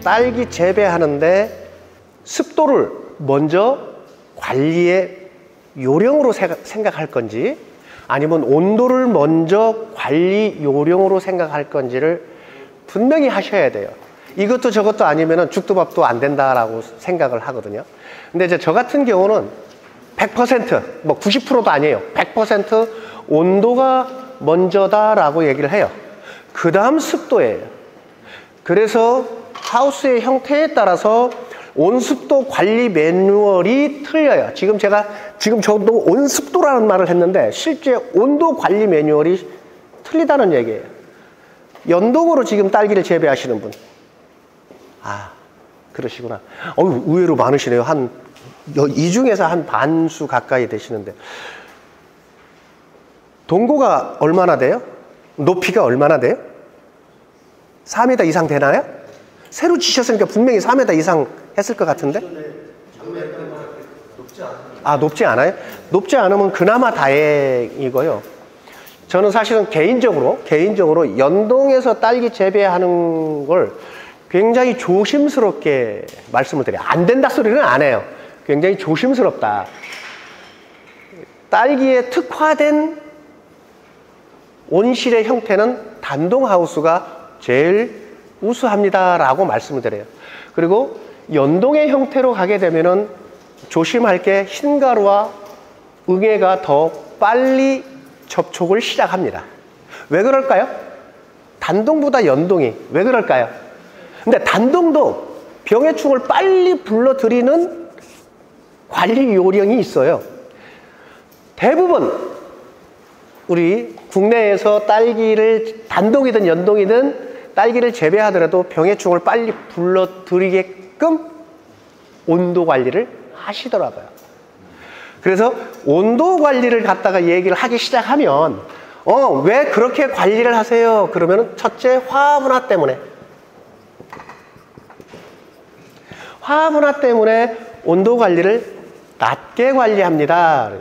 딸기 재배하는데 습도를 먼저 관리의 요령으로 생각할 건지 아니면 온도를 먼저 관리 요령으로 생각할 건지를 분명히 하셔야 돼요. 이것도 저것도 아니면 죽도 밥도 안 된다라고 생각을 하거든요. 근데 이제 저 같은 경우는 100%, 뭐 90%도 아니에요. 100% 온도가 먼저다라고 얘기를 해요. 그 다음 습도예요. 그래서 하우스의 형태에 따라서 온습도 관리 매뉴얼이 틀려요. 지금 저도 온습도라는 말을 했는데 실제 온도 관리 매뉴얼이 틀리다는 얘기예요. 연동으로 지금 딸기를 재배하시는 분. 아, 그러시구나. 의외로 많으시네요. 이 중에서 한 반수 가까이 되시는데. 동고가 얼마나 돼요? 높이가 얼마나 돼요? 4m 이상 되나요? 새로 지셨으니까 분명히 4m 이상 했을 것 같은데? 아, 높지 않아요? 높지 않으면 그나마 다행이고요. 저는 사실은 개인적으로 연동해서 딸기 재배하는 걸 굉장히 조심스럽게 말씀을 드려요. 안 된다 소리는 안 해요. 굉장히 조심스럽다. 딸기에 특화된 온실의 형태는 단동하우스가 제일 우수합니다 라고 말씀을 드려요. 그리고 연동의 형태로 가게 되면은 조심할 게 흰가루와 응애가 더 빨리 접촉을 시작합니다. 왜 그럴까요? 단동보다 연동이 왜 그럴까요? 근데 단동도 병해충을 빨리 불러들이는 관리 요령이 있어요. 대부분 우리 국내에서 딸기를 단동이든 연동이든 딸기를 재배하더라도 병해충을 빨리 불러들이게끔 온도 관리를 하시더라고요. 그래서 온도 관리를 갖다가 얘기를 하기 시작하면 왜 그렇게 관리를 하세요? 그러면 첫째 화합은화 때문에 온도 관리를 낮게 관리합니다.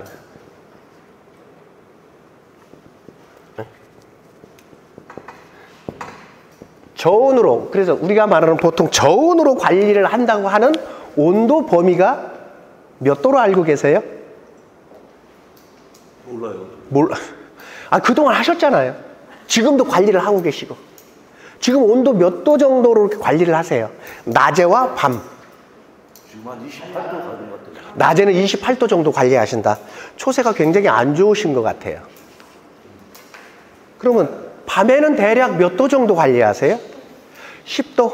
저온으로, 그래서 우리가 말하는 보통 저온으로 관리를 한다고 하는 온도 범위가 몇 도로 알고 계세요? 몰라요. 그동안 하셨잖아요. 지금도 관리를 하고 계시고. 지금 온도 몇 도 정도로 이렇게 관리를 하세요? 낮에와 밤. 지금 한 28도 가는 것 같아요. 낮에는 28도 정도 관리하신다. 초세가 굉장히 안 좋으신 것 같아요. 그러면 밤에는 대략 몇 도 정도 관리하세요? 10도.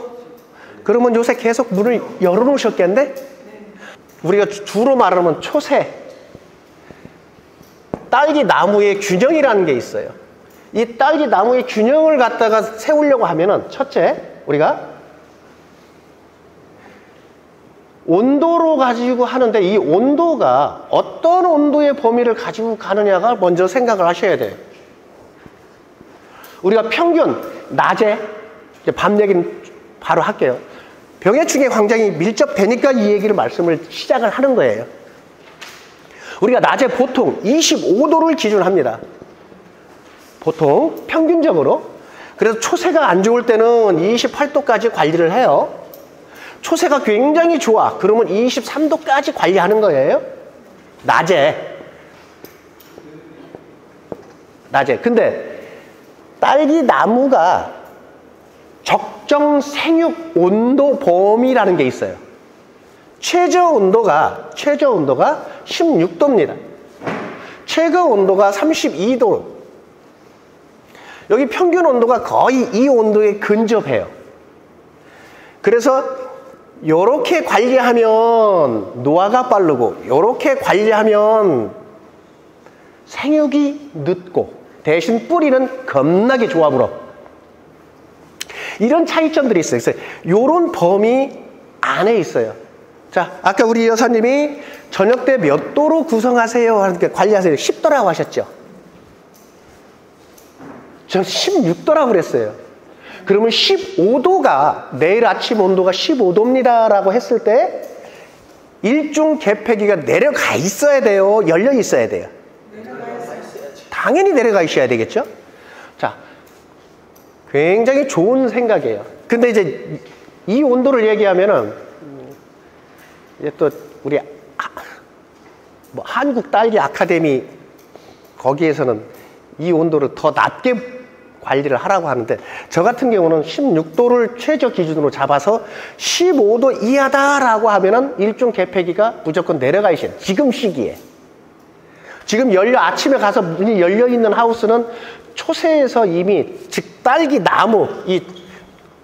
그러면 요새 계속 문을 열어놓으셨겠네? 우리가 주로 말하면 초세. 딸기 나무의 균형이라는 게 있어요. 이 딸기 나무의 균형을 갖다가 세우려고 하면은 첫째, 우리가 온도로 가지고 하는데 이 온도가 어떤 온도의 범위를 가지고 가느냐가 먼저 생각을 하셔야 돼요. 우리가 평균 낮에, 이제 밤 얘기는 바로 할게요. 병해충의 광장이 밀접되니까 이 얘기를 말씀을 시작을 하는 거예요. 우리가 낮에 보통 25도를 기준합니다. 보통 평균적으로. 그래서 초세가 안 좋을 때는 28도까지 관리를 해요. 초세가 굉장히 좋아. 그러면 23도까지 관리하는 거예요. 낮에. 근데 딸기 나무가 적정 생육 온도 범위라는 게 있어요. 최저 온도가 16도입니다. 최고 온도가 32도. 여기 평균 온도가 거의 이 온도에 근접해요. 그래서 요렇게 관리하면 노화가 빠르고 요렇게 관리하면 생육이 늦고 대신 뿌리는 겁나게 좋아 불어. 이런 차이점들이 있어요. 그래서 요런 범위 안에 있어요. 자, 아까 우리 여사님이 저녁 때 몇 도로 구성하세요? 하니까 관리하세요. 10도라고 하셨죠? 전 16도라고 그랬어요. 그러면 15도가 내일 아침 온도가 15도입니다 라고 했을 때 일중 개폐기가 내려가 있어야 돼요? 열려 있어야 돼요? 당연히 내려가 있어야 되겠죠? 자, 굉장히 좋은 생각이에요. 근데 이제 이 온도를 얘기하면은 이제 또 우리 뭐 한국 딸기 아카데미 거기에서는 이 온도를 더 낮게 관리를 하라고 하는데, 저 같은 경우는 16도를 최저 기준으로 잡아서 15도 이하다라고 하면은 일종 개폐기가 무조건 내려가 있어요. 지금 시기에. 지금 아침에 가서 문이 열려 있는 하우스는 초세에서 이미 즉 딸기 나무, 이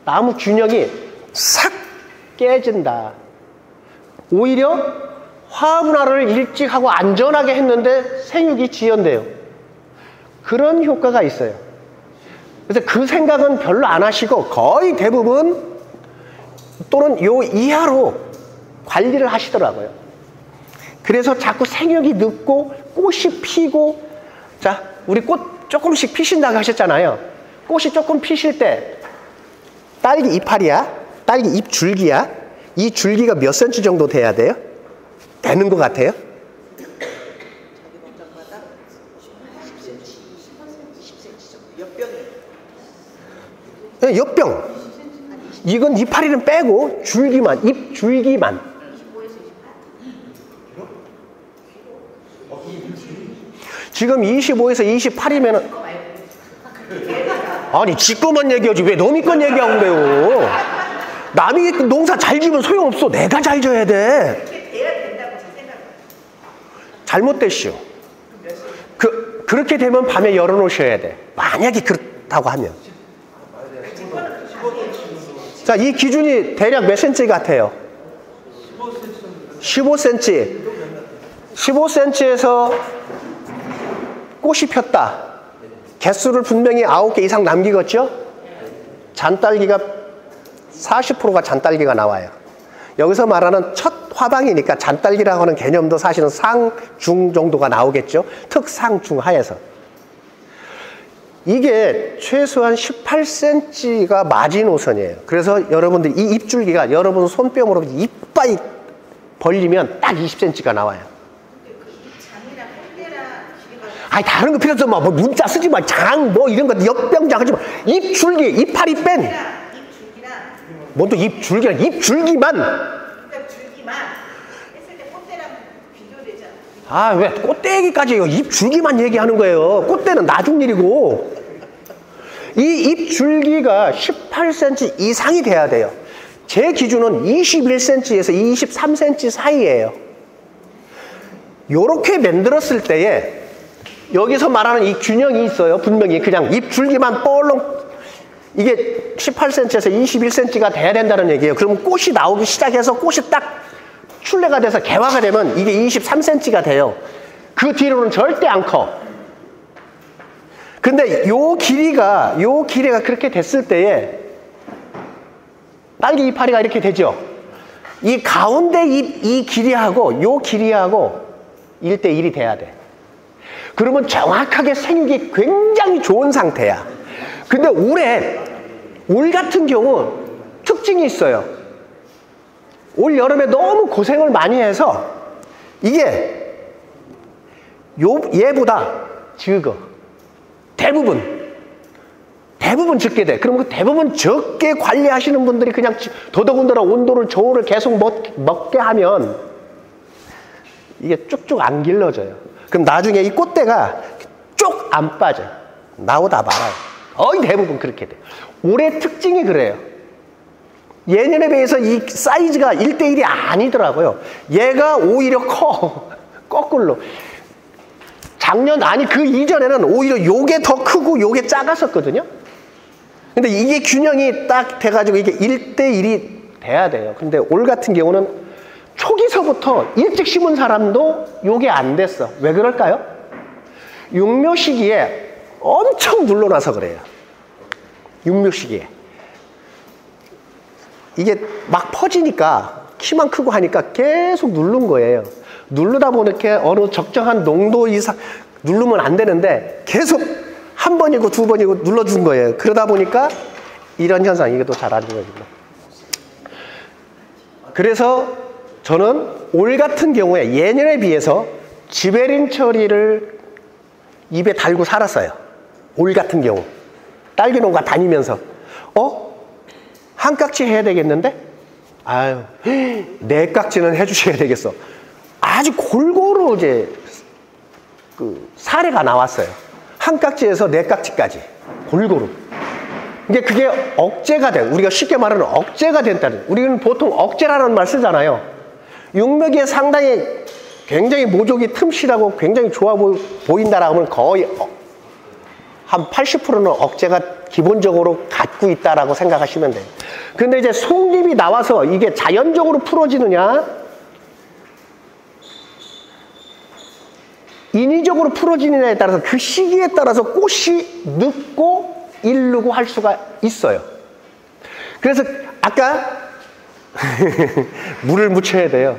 나무 균형이 싹 깨진다. 오히려 화분화를 일찍 하고 안전하게 했는데 생육이 지연돼요. 그런 효과가 있어요. 그래서 그 생각은 별로 안 하시고 거의 대부분 또는 요 이하로 관리를 하시더라고요. 그래서 자꾸 생육이 늦고 꽃이 피고, 자, 우리 꽃 조금씩 피신다고 하셨잖아요. 꽃이 조금 피실 때 딸기 이파리야, 딸기 잎 줄기야, 이 줄기가 몇 센치 정도 돼야 돼요? 되는 것 같아요? 엿병. 이건 이파리는 빼고 줄기만, 잎 줄기만. 지금 25에서 28이면은, 아니 지꺼만 얘기하지 왜 너미건 얘기하고 그래요? 남이 농사 잘 지면 소용없어. 내가 잘 져야 돼. 잘못됐슈. 그렇게 되면 밤에 열어놓으셔야 돼. 만약에 그렇다고 하면. 자, 이 기준이 대략 몇 cm 같아요? 15cm. 15cm에서 꽃이 폈다. 개수를 분명히 9개 이상 남기겠죠? 잔딸기가 40%가 잔딸기가 나와요. 여기서 말하는 첫 화방이니까 잔딸기라고 하는 개념도 사실은 상, 중 정도가 나오겠죠? 특, 상, 중 하에서. 이게 최소한 18cm가 마지노선이에요. 그래서 여러분들 이 잎줄기가 여러분 손뼉으로 이빨이 벌리면 딱 20cm가 나와요. 아니 다른 거 필요 없어. 뭐 문자 쓰지 마. 장 뭐 이런 거 엿병장 하지 마. 잎줄기, 이파리 뺀. 뭔 또 잎줄기야. 잎줄기만. 줄기만 했을 때 꽃대랑 비교되잖아. 아, 왜 꽃대기까지 잎줄기만 얘기하는 거예요. 꽃대는 나중 일이고. 이 잎줄기가 18cm 이상이 돼야 돼요. 제 기준은 21cm에서 23cm 사이예요. 요렇게 만들었을 때에 여기서 말하는 이 균형이 있어요. 분명히 그냥 잎줄기만 뻘렁, 이게 18cm에서 21cm가 돼야 된다는 얘기예요. 그러면 꽃이 나오기 시작해서 꽃이 딱 출래가 돼서 개화가 되면 이게 23cm가 돼요. 그 뒤로는 절대 안 커. 근데 요 길이가 그렇게 됐을 때에 딸기 이파리가 이렇게 되죠. 이 가운데 이 길이하고 요 길이하고 1대1이 돼야 돼. 그러면 정확하게 생육이 굉장히 좋은 상태야. 근데 올 같은 경우 특징이 있어요. 올 여름에 너무 고생을 많이 해서 이게 얘보다 적어. 대부분 적게 돼. 그럼 대부분 적게 관리하시는 분들이 그냥 더더군다나 온도를 저온을 계속 먹게 하면 이게 쭉쭉 안 길러져요. 그럼 나중에 이 꽃대가 쭉 안 빠져요. 나오다 말아요. 거의 대부분 그렇게 돼요. 올해 특징이 그래요. 예년에 비해서 이 사이즈가 1대1이 아니더라고요. 얘가 오히려 커. 거꾸로. 그 이전에는 오히려 요게 더 크고 요게 작았었거든요. 근데 이게 균형이 딱 돼가지고 이게 1대1이 돼야 돼요. 근데 올 같은 경우는 초기서부터 일찍 심은 사람도 요게 안 됐어. 왜 그럴까요? 육묘 시기에 엄청 눌러놔서 그래요. 육묘 시기에. 이게 막 퍼지니까 키만 크고 하니까 계속 누른 거예요. 누르다 보니까 어느 적정한 농도 이상 누르면 안 되는데 계속 한 번이고 두 번이고 눌러준 거예요. 그러다 보니까 이런 현상, 이게 또 잘 안 좋아집니다. 그래서 저는 올 같은 경우에 예년에 비해서 지베린 처리를 입에 달고 살았어요. 올 같은 경우 딸기 농가 다니면서 한 깍지 해야 되겠는데? 아유, 네 깍지는 해주셔야 되겠어. 아주 골고루 이제 그 사례가 나왔어요. 한 깍지에서 네 깍지까지 골고루. 이게 그게 억제가 돼. 우리가 쉽게 말하는 억제가 된다는. 우리는 보통 억제라는 말 쓰잖아요. 육묘기에 상당히 굉장히 모족이 틈실하고 굉장히 좋아 보인다라고 하면 거의 한 80%는 억제가 기본적으로 갖고 있다라고 생각하시면 돼요. 근데 이제 속잎이 나와서 이게 자연적으로 풀어지느냐, 인위적으로 풀어지느냐에 따라서 그 시기에 따라서 꽃이 늦고 이르고 할 수가 있어요. 그래서 아까 물을 묻혀야 돼요.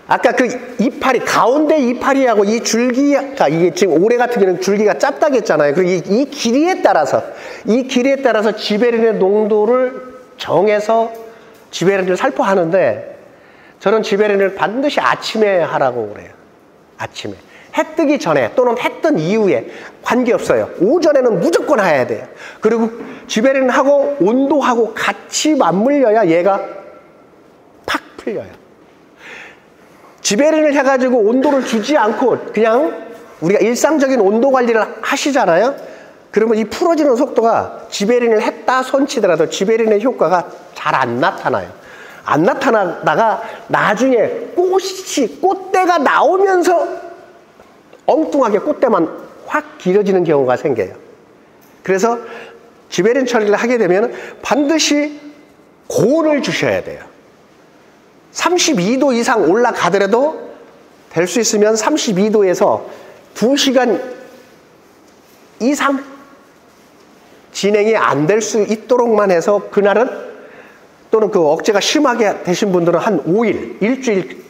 아까 그 이파리, 가운데 이파리하고 이 줄기가, 이게 지금 올해 같은 경우는 줄기가 짧다고 했잖아요. 그리고 이 길이에 따라서 지베린의 농도를 정해서 지베린을 살포하는데, 저는 지베린을 반드시 아침에 하라고 그래요. 아침에. 해 뜨기 전에 또는 해 뜬 이후에 관계없어요. 오전에는 무조건 해야 돼요. 그리고 지베린하고 온도하고 같이 맞물려야 얘가 팍 풀려요. 지베린을 해가지고 온도를 주지 않고 그냥 우리가 일상적인 온도 관리를 하시잖아요. 그러면 이 풀어지는 속도가 지베린을 했다 손치더라도 지베린의 효과가 잘 안 나타나요. 안 나타나다가 나중에 꽃대가 나오면서 엉뚱하게 꽃대만 확 길어지는 경우가 생겨요. 그래서 지베린 처리를 하게 되면 반드시 고온을 주셔야 돼요. 32도 이상 올라가더라도 될 수 있으면 32도에서 2시간 이상 진행이 안 될 수 있도록만 해서 그날은, 또는 그 억제가 심하게 되신 분들은 한 5일, 일주일,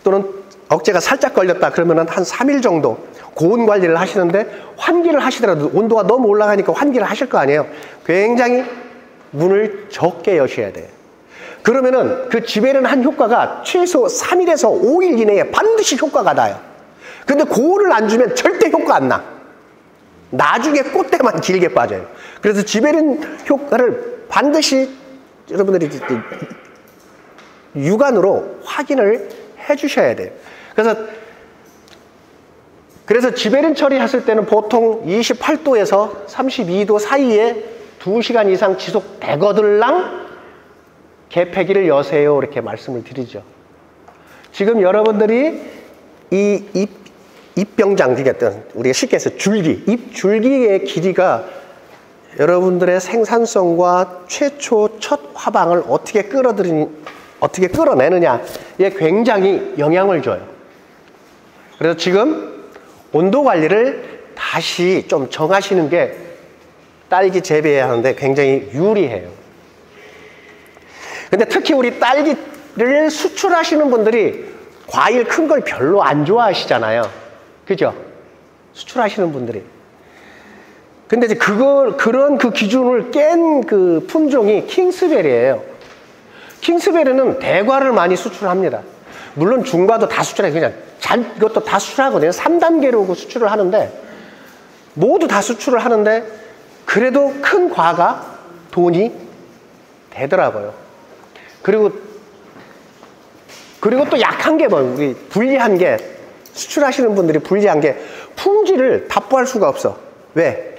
또는 억제가 살짝 걸렸다 그러면 한 3일 정도 고온 관리를 하시는데, 환기를 하시더라도 온도가 너무 올라가니까 환기를 하실 거 아니에요. 굉장히 문을 적게 여셔야 돼요. 그러면은 그 지베린 한 효과가 최소 3일에서 5일 이내에 반드시 효과가 나요. 근데 고온을 안 주면 절대 효과 안 나. 나중에 꽃대만 길게 빠져요. 그래서 지베린 효과를 반드시 여러분들이 육안으로 확인을 해 주셔야 돼요. 그래서 지베린 처리했을 때는 보통 28도에서 32도 사이에 2시간 이상 지속되거들랑 개폐기를 여세요, 이렇게 말씀을 드리죠. 지금 여러분들이 이 잎병장, 우리가 쉽게 해서 줄기, 잎 줄기의 길이가 여러분들의 생산성과 최초 첫 화방을 어떻게 끌어내느냐에 굉장히 영향을 줘요. 그래서 지금 온도 관리를 다시 좀 정하시는 게 딸기 재배하는데 굉장히 유리해요. 근데 특히 우리 딸기를 수출하시는 분들이 과일 큰 걸 별로 안 좋아하시잖아요. 그죠? 수출하시는 분들이. 근데 이제 그런 그 기준을 깬 그 품종이 킹스베리예요. 킹스베리는 대과를 많이 수출합니다. 물론 중과도 다 수출해요. 그냥 이것도 다 수출하거든요. 3단계로 수출을 하는데, 모두 다 수출을 하는데, 그래도 큰 과가 돈이 되더라고요. 그리고 또 약한 게 우리 불리한 게, 수출하시는 분들이 불리한 게 품질을 답보할 수가 없어. 왜?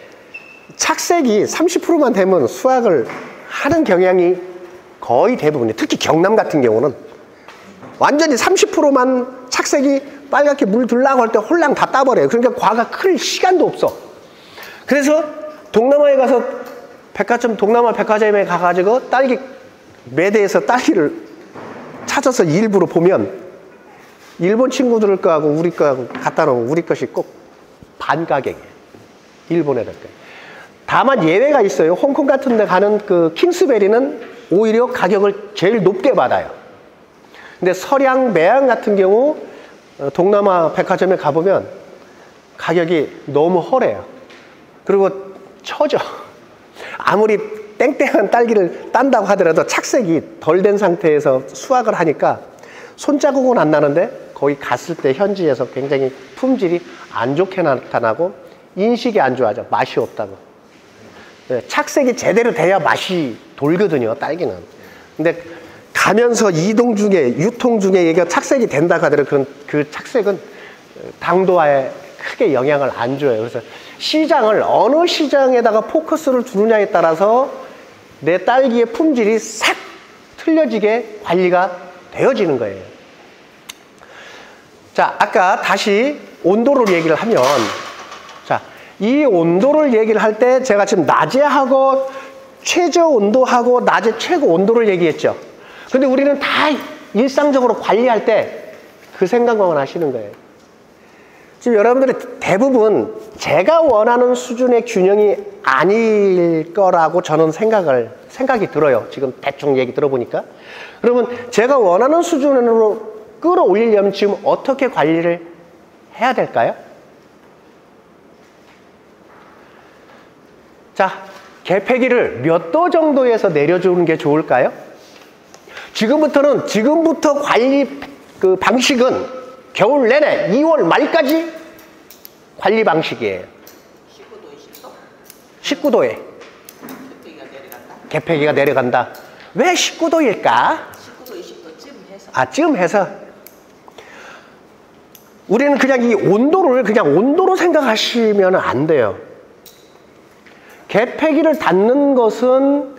착색이 30%만 되면 수확을 하는 경향이 거의 대부분이에요. 특히 경남 같은 경우는 완전히 30%만 착색이 빨갛게 물 들라고 할 때 홀랑 다 따버려요. 그러니까 과가 클 시간도 없어. 그래서 동남아에 가서 동남아 백화점에 가가지고 딸기 매대에서 딸기를 찾아서 일부러 보면 일본 친구들 거하고 우리 거하고 갖다 놓으면 우리 것이 꼭 반 가격이에요. 일본 애들 거. 다만 예외가 있어요. 홍콩 같은 데 가는 그 킹스베리는 오히려 가격을 제일 높게 받아요. 근데 서량, 매양 같은 경우 동남아 백화점에 가보면 가격이 너무 허래요. 그리고 처져. 아무리 땡땡한 딸기를 딴다고 하더라도 착색이 덜 된 상태에서 수확을 하니까 손자국은 안 나는데 거기 갔을 때 현지에서 굉장히 품질이 안 좋게 나타나고 인식이 안 좋아져. 맛이 없다고. 착색이 제대로 돼야 맛이 돌거든요, 딸기는. 근데 가면서 이동 중에, 유통 중에 얘가 착색이 된다 하더라도 그 착색은 당도에 크게 영향을 안 줘요. 그래서 시장을 어느 시장에다가 포커스를 두느냐에 따라서 내 딸기의 품질이 싹 틀려지게 관리가 되어지는 거예요. 자, 아까 다시 온도를 얘기를 하면, 자, 이 온도를 얘기를 할 때 제가 지금 낮에 하고 최저 온도하고 낮에 최고 온도를 얘기했죠. 근데 우리는 다 일상적으로 관리할 때 그 생각만 하시는 거예요. 지금 여러분들이 대부분 제가 원하는 수준의 균형이 아닐 거라고 저는 생각이 들어요. 지금 대충 얘기 들어보니까. 그러면 제가 원하는 수준으로 끌어올리려면 지금 어떻게 관리를 해야 될까요? 자, 계폐기를 몇 도 정도에서 내려주는 게 좋을까요? 지금부터 관리 그 방식은 겨울 내내 2월 말까지 관리 방식이에요. 19도, 19도에 계폐기가 내려간다. 계폐기가 내려간다. 왜 19도일까? 19도, 20도쯤 해서. 쯤 해서. 우리는 그냥 이 온도를 그냥 온도로 생각하시면 안 돼요. 계폐기를 닫는 것은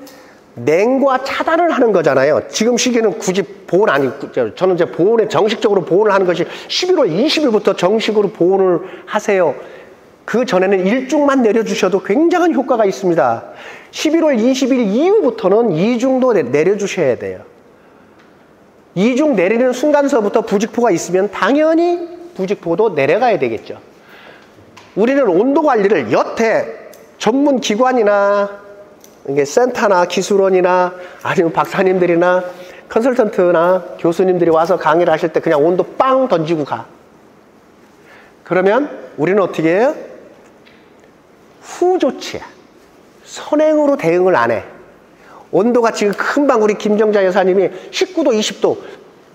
냉과 차단을 하는 거잖아요. 지금 시기는 굳이 보온 아니고, 저는 이제 보온에 정식적으로 보온을 하는 것이 11월 20일부터 정식으로 보온을 하세요. 그 전에는 일중만 내려주셔도 굉장한 효과가 있습니다. 11월 20일 이후부터는 2중도 내려주셔야 돼요. 2중 내리는 순간서부터 부직포가 있으면 당연히 부직포도 내려가야 되겠죠. 우리는 온도 관리를 여태 전문 기관이나 이게 센터나 기술원이나 아니면 박사님들이나 컨설턴트나 교수님들이 와서 강의를 하실 때 그냥 온도 빵 던지고 가. 그러면 우리는 어떻게 해요? 후조치야. 선행으로 대응을 안 해. 온도가 지금 금방 우리 김정자 여사님이 19도, 20도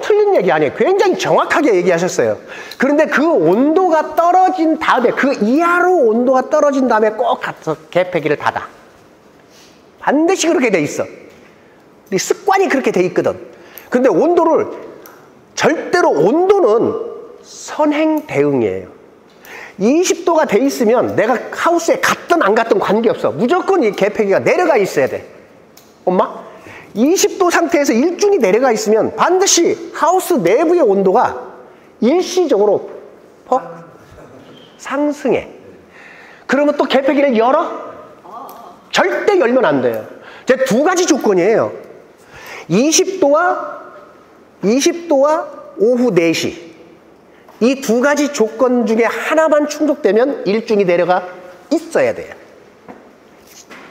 틀린 얘기 아니에요. 굉장히 정확하게 얘기하셨어요. 그런데 그 온도가 떨어진 다음에, 그 이하로 온도가 떨어진 다음에 꼭 가서 계폐기를 닫아. 반드시 그렇게 돼 있어. 습관이 그렇게 돼 있거든. 근데 온도를, 절대로 온도는 선행 대응이에요. 20도가 돼 있으면 내가 하우스에 갔든 안 갔든 관계없어. 무조건 이 계폐기가 내려가 있어야 돼. 엄마? 20도 상태에서 일중이 내려가 있으면 반드시 하우스 내부의 온도가 일시적으로 상승해. 그러면 또 계폐기를 열어? 절대 열면 안 돼요. 제 두 가지 조건이에요. 20도와 오후 4시. 이 두 가지 조건 중에 하나만 충족되면 일중이 내려가 있어야 돼요.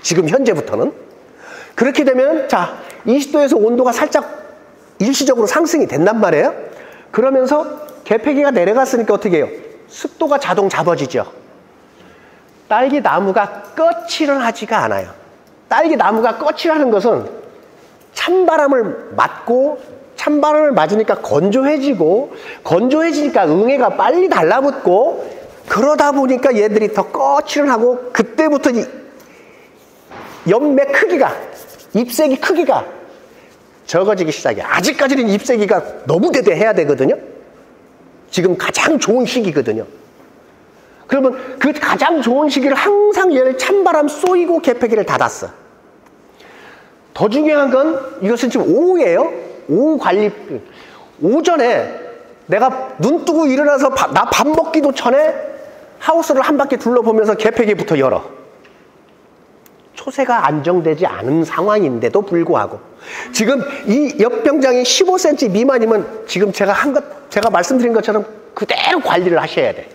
지금 현재부터는. 그렇게 되면 자, 20도에서 온도가 살짝 일시적으로 상승이 된단 말이에요. 그러면서 계폐기가 내려갔으니까 어떻게 해요? 습도가 자동 잡아지죠. 딸기 나무가 꺼칠을 하지가 않아요. 딸기 나무가 꺼칠하는 것은 찬바람을 맞고, 찬바람을 맞으니까 건조해지고, 건조해지니까 응애가 빨리 달라붙고, 그러다 보니까 얘들이 더 꺼칠을 하고, 그때부터 이 열매 크기가, 잎새기 크기가 적어지기 시작해요. 아직까지는 잎새기가 너무 대대해야 되거든요. 지금 가장 좋은 시기거든요. 그러면 그 가장 좋은 시기를 항상 얘를 찬바람 쏘이고 계폐기를 닫았어. 더 중요한 건 이것은 지금 오후예요. 오후 관리. 오전에 내가 눈 뜨고 일어나서 나 밥 먹기도 전에 하우스를 한 바퀴 둘러보면서 계폐기부터 열어. 초세가 안정되지 않은 상황인데도 불구하고 지금 이 엽병장이 15cm 미만이면 지금 제가 말씀드린 것처럼 그대로 관리를 하셔야 돼.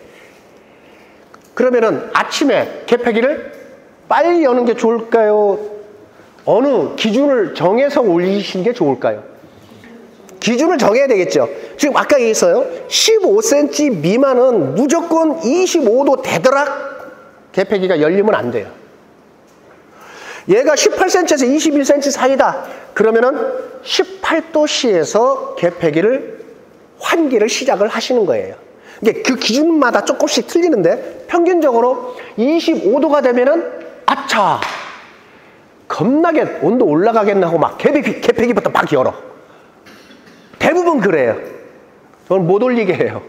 그러면은 아침에 계폐기를 빨리 여는 게 좋을까요? 어느 기준을 정해서 올리시는 게 좋을까요? 기준을 정해야 되겠죠. 지금 아까 얘기했어요. 15cm 미만은 무조건 25도 되도록 계폐기가 열리면 안 돼요. 얘가 18cm에서 21cm 사이다. 그러면은 18도씨에서 계폐기를 환기를 시작을 하시는 거예요. 이게 그 기준마다 조금씩 틀리는데 평균적으로 25도가 되면은 아차 겁나게 온도 올라가겠나 하고 막 개폐기부터 막 열어. 대부분 그래요. 저는 못 올리게 해요.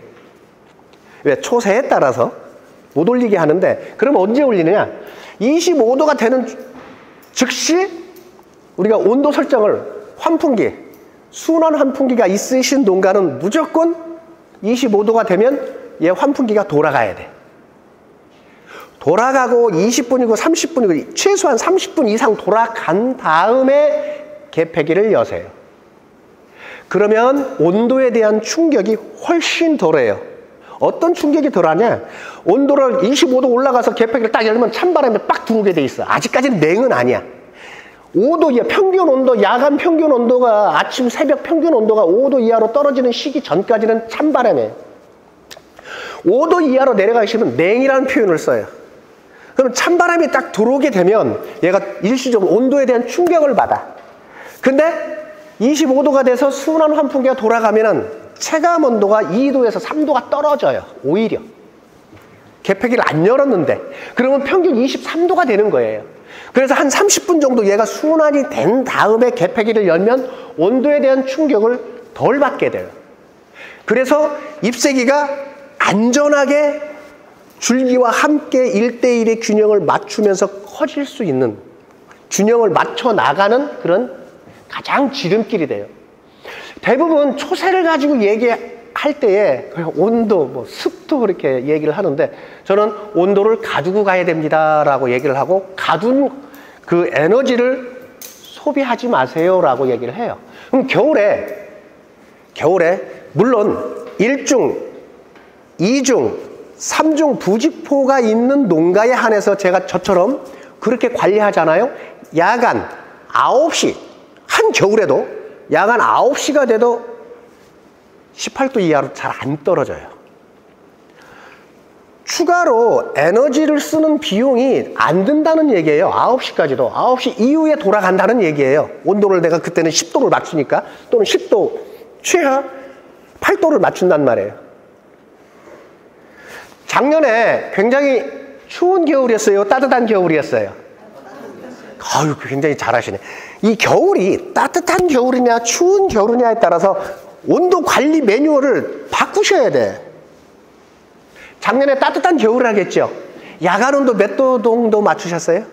왜? 초세에 따라서 못 올리게 하는데, 그럼 언제 올리느냐? 25도가 되는 즉시 우리가 온도 설정을 환풍기, 순환 환풍기가 있으신 농가는 무조건 25도가 되면 얘 환풍기가 돌아가야 돼. 돌아가고 20분이고 30분이고 최소한 30분 이상 돌아간 다음에 개폐기를 여세요. 그러면 온도에 대한 충격이 훨씬 덜해요. 어떤 충격이 덜하냐? 온도를 25도 올라가서 개폐기를 딱 열면 찬바람이 빡 들어오게 돼 있어. 아직까지는 냉은 아니야. 5도 이하 평균 온도, 야간 평균 온도가 아침 새벽 평균 온도가 5도 이하로 떨어지는 시기 전까지는 찬바람이에요. 5도 이하로 내려가시면 냉이라는 표현을 써요. 그럼 찬바람이 딱 들어오게 되면 얘가 일시적으로 온도에 대한 충격을 받아. 근데 25도가 돼서 순환 환풍기가 돌아가면은 체감 온도가 2도에서 3도가 떨어져요. 오히려. 개폐기를 안 열었는데. 그러면 평균 23도가 되는 거예요. 그래서 한 30분 정도 얘가 순환이 된 다음에 개폐기를 열면 온도에 대한 충격을 덜 받게 돼요. 그래서 잎새기가 안전하게 줄기와 함께 1대1의 균형을 맞추면서 커질 수 있는, 균형을 맞춰 나가는 그런 가장 지름길이 돼요. 대부분 초세를 가지고 얘기할 때에 그냥 온도, 뭐 습도 그렇게 얘기를 하는데, 저는 온도를 가두고 가야 됩니다라고 얘기를 하고, 가둔 그 에너지를 소비하지 마세요라고 얘기를 해요. 그럼 겨울에 물론 1중, 2중, 3중 부직포가 있는 농가에 한해서 제가 저처럼 그렇게 관리하잖아요. 야간 9시, 한겨울에도 야간 9시가 돼도 18도 이하로 잘 안 떨어져요. 추가로 에너지를 쓰는 비용이 안 든다는 얘기예요. 9시까지도. 9시 이후에 돌아간다는 얘기예요. 온도를 내가 그때는 10도를 맞추니까, 또는 10도 최하 8도를 맞춘단 말이에요. 작년에 굉장히 추운 겨울이었어요? 따뜻한 겨울이었어요? 아유, 굉장히 잘하시네. 이 겨울이 따뜻한 겨울이냐 추운 겨울이냐에 따라서 온도 관리 매뉴얼을 바꾸셔야 돼. 작년에 따뜻한 겨울이라겠죠? 야간 온도 몇 도 정도 맞추셨어요?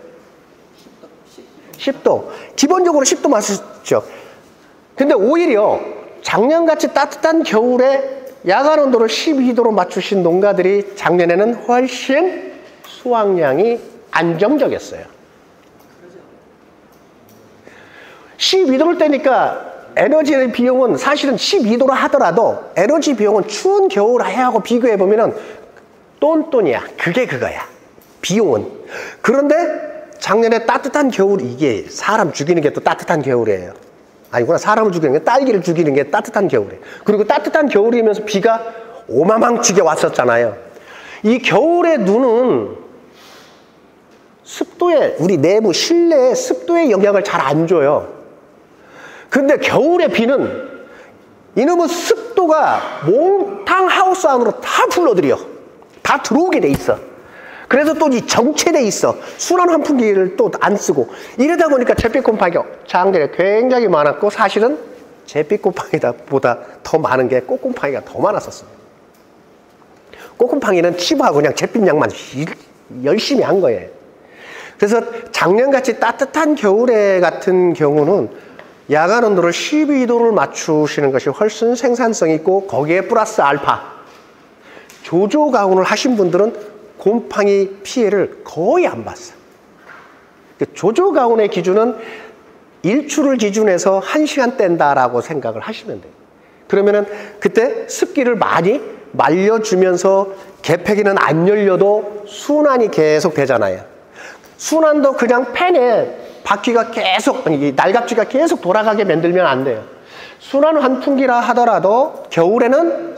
10도. 기본적으로 10도 맞추셨죠? 근데 오히려 작년같이 따뜻한 겨울에 야간 온도를 12도로 맞추신 농가들이 작년에는 훨씬 수확량이 안정적이었어요. 12도를 떼니까 에너지 비용은 사실은 12도로 하더라도 에너지 비용은 추운 겨울 해하고 비교해보면 똔똔이야. 그게 그거야. 비용은. 그런데 작년에 따뜻한 겨울, 이게 사람 죽이는 게 또 따뜻한 겨울이에요. 아니구나. 사람을 죽이는 게, 딸기를 죽이는 게 따뜻한 겨울이에요. 그리고 따뜻한 겨울이면서 비가 오마망치게 왔었잖아요. 이 겨울의 눈은 습도에, 우리 내부 실내의 습도에 영향을 잘 안 줘요. 근데 겨울의 비는 이놈의 습도가 몽탕 하우스 안으로 다 불러들여. 다 들어오게 돼 있어. 그래서 또 이 정체돼 있어. 순환 환풍기를 또 안 쓰고. 이러다 보니까 잿빛 곰팡이가 작년에 굉장히 많았고, 사실은 잿빛 곰팡이보다 더 많은 게 꽃곰팡이가 더 많았었어요. 꽃곰팡이는 치부하고 그냥 잿빛 약만 열심히 한 거예요. 그래서 작년같이 따뜻한 겨울에 같은 경우는 야간 온도를 12도를 맞추시는 것이 훨씬 생산성 있고, 거기에 플러스 알파 조조 가온을 하신 분들은 곰팡이 피해를 거의 안 봤어요. 조조 가온의 기준은 일출을 기준해서 1시간 뗀다라고 생각을 하시면 돼요. 그러면은 그때 습기를 많이 말려주면서 개폐기는 안 열려도 순환이 계속 되잖아요. 순환도 그냥 팬에 바퀴가 계속, 날갑지가 계속 돌아가게 만들면 안 돼요. 순환 환풍기라 하더라도 겨울에는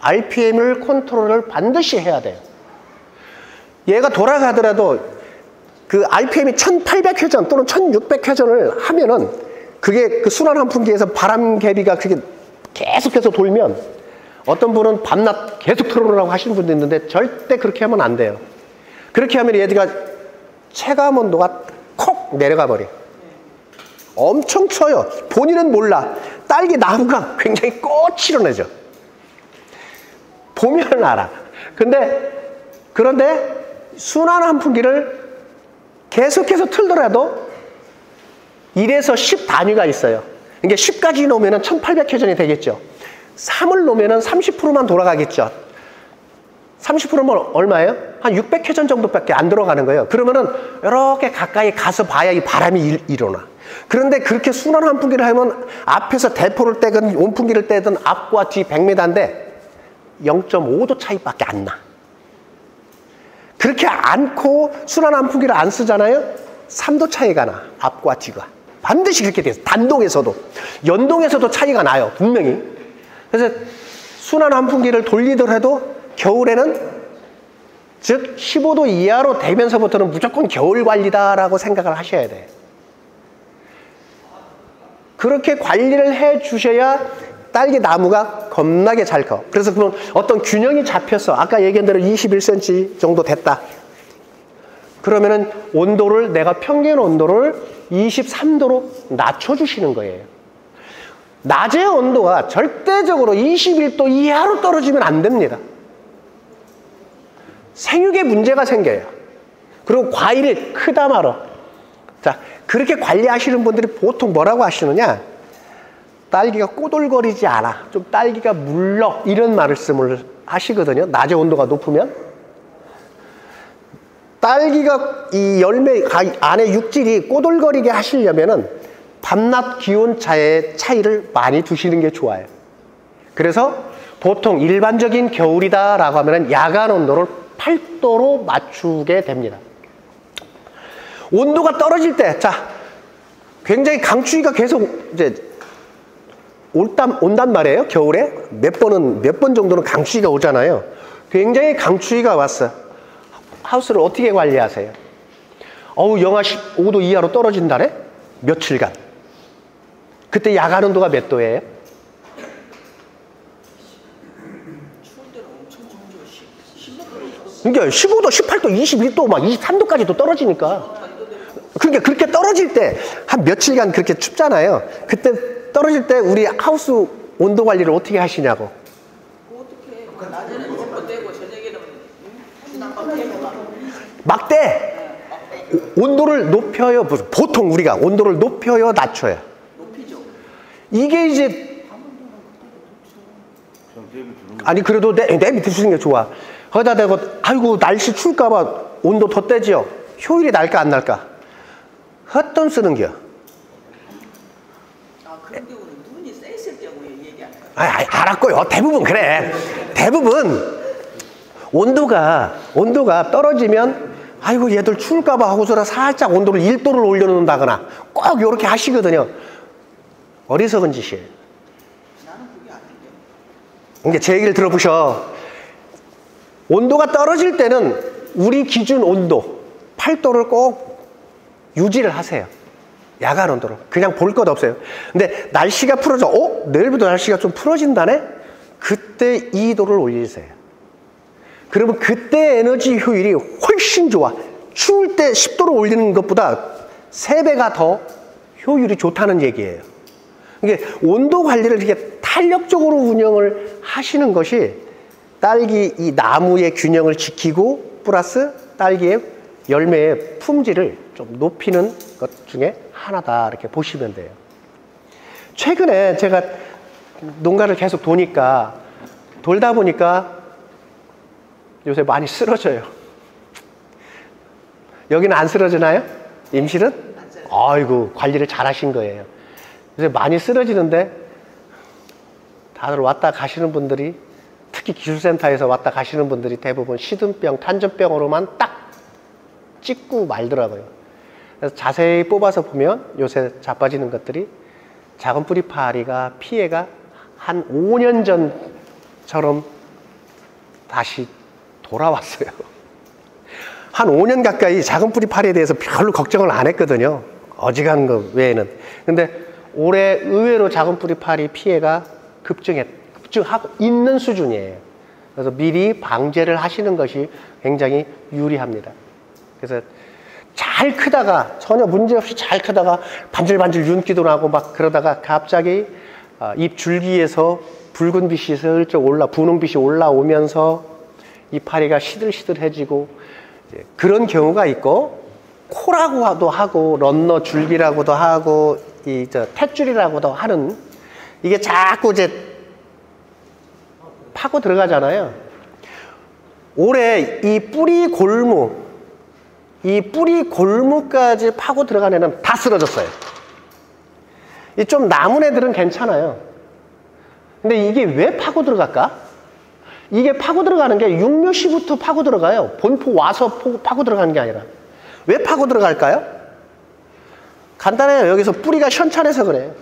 RPM을 컨트롤을 반드시 해야 돼요. 얘가 돌아가더라도 그 RPM이 1800회전 또는 1600회전을 하면은 그게 그 순환 환풍기에서 바람 개비가 그게 계속해서 돌면, 어떤 분은 밤낮 계속 틀어놓으라고 하시는 분도 있는데 절대 그렇게 하면 안 돼요. 그렇게 하면 얘가 체감 온도가 콕 내려가 버려. 엄청 쳐요. 본인은 몰라. 딸기 나무가 굉장히 꼬치러내죠. 보면 알아. 그런데 순환 환풍기를 계속해서 틀더라도 1에서 10 단위가 있어요. 이게 10까지 놓으면 1800회전이 되겠죠. 3을 놓으면 30%만 돌아가겠죠. 30%면 얼마예요? 한 600회전 정도밖에 안 들어가는 거예요. 그러면은 이렇게 가까이 가서 봐야 이 바람이 일어나. 그런데 그렇게 순환 환풍기를 하면 앞에서 대포를 떼든 온풍기를 떼든 앞과 뒤 100m인데 0.5도 차이밖에 안 나. 그렇게 않고 순환 환풍기를 안 쓰잖아요. 3도 차이가 나. 앞과 뒤가. 반드시 그렇게 돼요. 단독에서도. 연동에서도 차이가 나요. 분명히. 그래서 순환 환풍기를 돌리더라도 겨울에는 즉 15도 이하로 되면서부터는 무조건 겨울 관리다라고 생각을 하셔야 돼요. 그렇게 관리를 해 주셔야 딸기 나무가 겁나게 잘 커. 그래서 그러면 어떤 균형이 잡혀서 아까 얘기한 대로 21cm 정도 됐다. 그러면은 온도를 내가 평균 온도를 23도로 낮춰주시는 거예요. 낮의 온도가 절대적으로 21도 이하로 떨어지면 안 됩니다. 생육에 문제가 생겨요. 그리고 과일이 크다 말어. 자, 그렇게 관리하시는 분들이 보통 뭐라고 하시느냐? 딸기가 꼬들거리지 않아. 좀 딸기가 물러. 이런 말씀을 하시거든요. 낮의 온도가 높으면. 딸기가 이 열매 안에 육질이 꼬들거리게 하시려면은 밤낮 기온 차이를 많이 두시는 게 좋아요. 그래서 보통 일반적인 겨울이다라고 하면은 야간 온도를 8도로 맞추게 됩니다. 온도가 떨어질 때, 자, 굉장히 강추위가 계속 이제 온단 말이에요. 겨울에 몇 번 정도는 강추위가 오잖아요. 굉장히 강추위가 왔어. 하우스를 어떻게 관리하세요? 영하 15도 이하로 떨어진다네? 며칠간. 그때 야간 온도가 몇 도예요? 그러니까 15도, 18도, 21도, 막 23도까지도 떨어지니까. 그러니까 그렇게 떨어질 때 한 며칠간 그렇게 춥잖아요. 그때 떨어질 때 우리 하우스 온도 관리를 어떻게 하시냐고. 어떻게 낮에는 조금 떼고 저녁에는 지난밤 떼고 막 떼. 온도를 높여요. 보통 우리가 온도를 높여요, 낮춰요. 높이죠. 이게 이제 아니 그래도 내 밑에 주는 게 좋아. 거기다 대고 아이고 날씨 추울까봐 온도 더 떼지요. 효율이 날까 안 날까? 헛돈 쓰는 겨. 그런 경우는 눈이 쎄있을 경우에 얘기하는 거예요. 알았고요. 대부분 그래. 대부분 온도가 떨어지면 아이고 얘들 추울까봐 하고서 살짝 온도를 1도를 올려놓는다거나 꼭 이렇게 하시거든요. 어리석은 짓이에요. 나는 그게 아닌데. 그러니까 제 얘기를 들어보셔. 온도가 떨어질 때는 우리 기준 온도 8도를 꼭 유지를 하세요. 야간 온도로. 그냥 볼 것 없어요. 근데 날씨가 풀어져. 내일부터 날씨가 좀 풀어진다네? 그때 2도를 올리세요. 그러면 그때 에너지 효율이 훨씬 좋아. 추울 때 10도를 올리는 것보다 3배가 더 효율이 좋다는 얘기예요. 이게 온도 관리를 이렇게 탄력적으로 운영을 하시는 것이 딸기 이 나무의 균형을 지키고 플러스 딸기의 열매의 품질을 좀 높이는 것 중에 하나다 이렇게 보시면 돼요. 최근에 제가 농가를 계속 돌다 보니까 요새 많이 쓰러져요. 여기는 안 쓰러지나요? 임실은? 아이고 관리를 잘 하신 거예요. 요새 많이 쓰러지는데 다들 왔다 가시는 분들이 특히 기술센터에서 왔다 가시는 분들이 대부분 시든병, 탄저병으로만 딱 찍고 말더라고요. 그래서 자세히 뽑아서 보면 요새 자빠지는 것들이 작은 뿌리 파리가 피해가 한 5년 전처럼 다시 돌아왔어요. 한 5년 가까이 작은 뿌리 파리에 대해서 별로 걱정을 안 했거든요. 어지간한 거 외에는. 근데 올해 의외로 작은 뿌리 파리 피해가 급증하고 있는 수준이에요. 그래서 미리 방제를 하시는 것이 굉장히 유리합니다. 그래서 잘 크다가 전혀 문제없이 잘 크다가 반질반질 윤기도 나고 막 그러다가 갑자기 잎 줄기에서 붉은 빛이 슬쩍 분홍빛이 올라오면서 이파리가 시들시들해지고 그런 경우가 있고, 코라고도 하고 런너 줄기라고도 하고 탯줄이라고도 하는, 이게 자꾸 이제 파고 들어가잖아요. 올해 이 뿌리 골무까지 파고 들어간 애는 다 쓰러졌어요. 이 좀 남은 애들은 괜찮아요. 근데 이게 왜 파고 들어갈까? 이게 파고 들어가는 게 육묘시부터 파고 들어가요. 본포 와서 파고 들어가는 게 아니라. 왜 파고 들어갈까요? 간단해요. 여기서 뿌리가 현찬해서 그래요.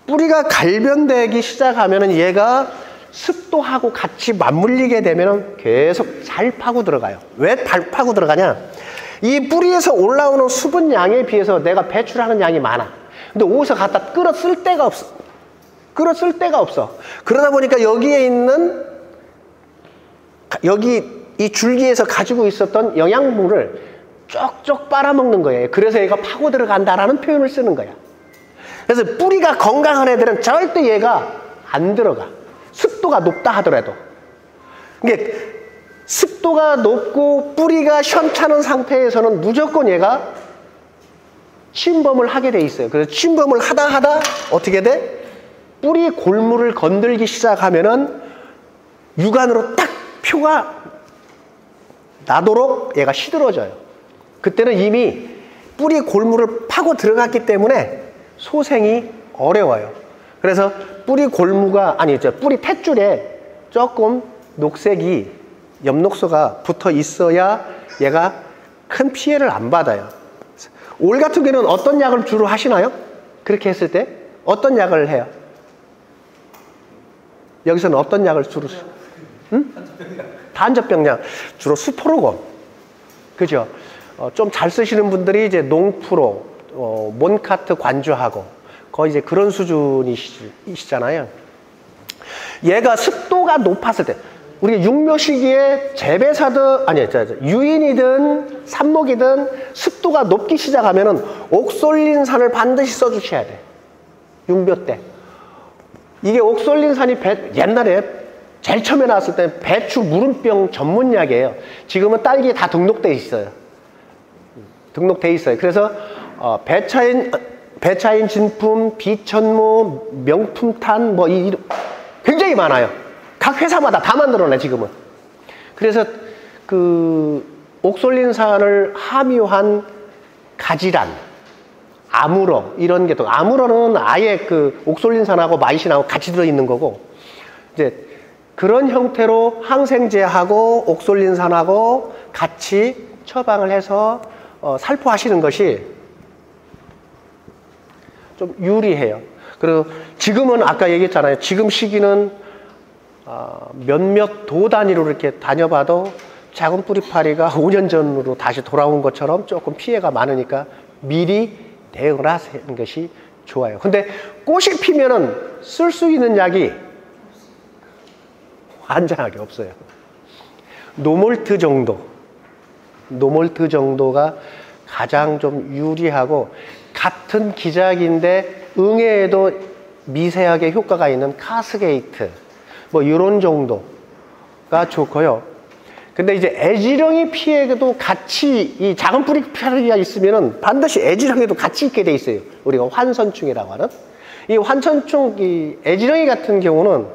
뿌리가 갈변되기 시작하면은 얘가 습도하고 같이 맞물리게 되면은 계속 잘 파고 들어가요. 왜 파고 들어가냐? 이 뿌리에서 올라오는 수분 양에 비해서 내가 배출하는 양이 많아. 근데 어디서 갖다 끌어 쓸 데가 없어. 그러다 보니까 여기에 있는, 여기 이 줄기에서 가지고 있었던 영양분을 쪽쪽 빨아먹는 거예요. 그래서 얘가 파고 들어간다라는 표현을 쓰는 거야. 그래서 뿌리가 건강한 애들은 절대 얘가 안 들어가. 습도가 높다 하더라도. 이게 습도가 높고 뿌리가 현찮은 상태에서는 무조건 얘가 침범을 하게 돼 있어요. 그래서 침범을 하다 어떻게 돼? 뿌리 골무를 건들기 시작하면은 육안으로 딱 표가 나도록 얘가 시들어져요. 그때는 이미 뿌리 골무를 파고 들어갔기 때문에 소생이 어려워요. 그래서 뿌리 탯줄에 조금 녹색이, 엽록소가 붙어 있어야 얘가 큰 피해를 안 받아요. 올 같은 경우는 어떤 약을 주로 하시나요? 그렇게 했을 때 어떤 약을 해요? 여기서는 어떤 약을 주로 단접병약. 주로 수포로곤. 그죠? 좀 잘 쓰시는 분들이 이제 농프로, 몬카트 관주하고 거의 이제 그런 수준이시잖아요. 얘가 습도가 높았을 때, 우리가 육묘 시기에 유인이든 삽목이든 습도가 높기 시작하면은 옥솔린산을 반드시 써주셔야 돼. 육묘 때. 이게 옥솔린산이 옛날에 제일 처음에 나왔을 때 배추 무름병 전문약이에요. 지금은 딸기에 다 등록돼 있어요. 그래서 배차인 진품, 비천무, 명품탄 굉장히 많아요. 각 회사마다 다 만들어내 지금은. 그래서 그 옥솔린산을 함유한 가지란, 아무로 이런 게 또, 아무로는 아예 그 옥솔린산하고 마이신하고 같이 들어있는 거고, 이제 그런 형태로 항생제하고 옥솔린산하고 같이 처방을 해서 살포하시는 것이 좀 유리해요. 그리고 지금은 아까 얘기했잖아요. 지금 시기는 몇몇 도 단위로 이렇게 다녀봐도 작은 뿌리파리가 5년 전으로 다시 돌아온 것처럼 조금 피해가 많으니까 미리 대응을 하시는 것이 좋아요. 근데 꽃이 피면은 쓸 수 있는 약이 환장하게 없어요. 노몰트 정도가 가장 좀 유리하고, 같은 기작인데 응애에도 미세하게 효과가 있는 카스게이트 이런 정도가 좋고요. 근데 이제 애지렁이 피해도 같이, 이 작은 뿌리파리가 있으면은 반드시 애지렁이도 같이 있게 돼 있어요. 우리가 환선충이라고 하는. 이 환선충, 이 애지렁이 같은 경우는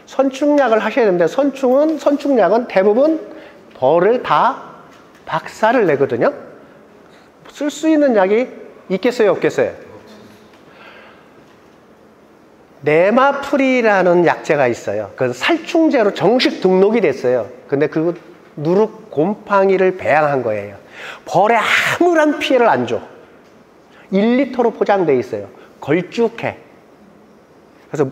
선충약을 하셔야 되는데, 선충약은 대부분 벌을 다 박살을 내거든요. 쓸 수 있는 약이 있겠어요, 없겠어요? 네마프리라는 약재가 있어요. 그건 살충제로 정식 등록이 됐어요. 근데 그 누룩 곰팡이를 배양한 거예요. 벌에 아무런 피해를 안 줘. 1리터로 포장돼 있어요. 걸쭉해. 그래서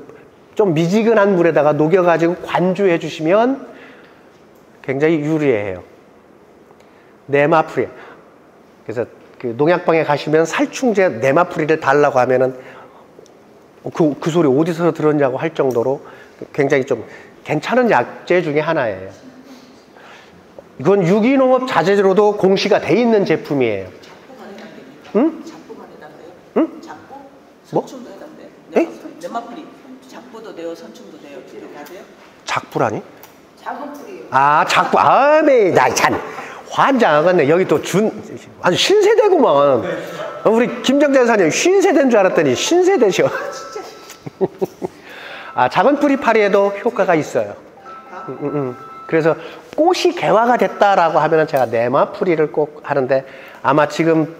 좀 미지근한 물에다가 녹여가지고 관주해 주시면 굉장히 유리해요. 네마프리. 그래서 그 농약방에 가시면 살충제 네마프리를 달라고 하면은 그 소리 어디서 들었냐고 할 정도로 굉장히 좀 괜찮은 약재 중에 하나예요. 이건 유기농업 자재로도 공시가 돼 있는 제품이에요. 작부가 해당됩니까? 응? 작부가 해당돼요? 응? 작부? 뭐? 선충도 해당돼? 에? 네마풀이 작부도 돼요, 선충도 돼요. 이렇게 다 돼요? 작부라니? 작은 풀이요. 아, 작부. 아, 네. 나참 환장하겠네. 여기 또 아주 신세대구만. 우리 김정재 사님 신세대인 줄 알았더니 신세대셔. 아, 작은 뿌리 파리에도 효과가 있어요. 그래서 꽃이 개화가 됐다라고 하면은 제가 네마풀이를 꼭 하는데, 아마 지금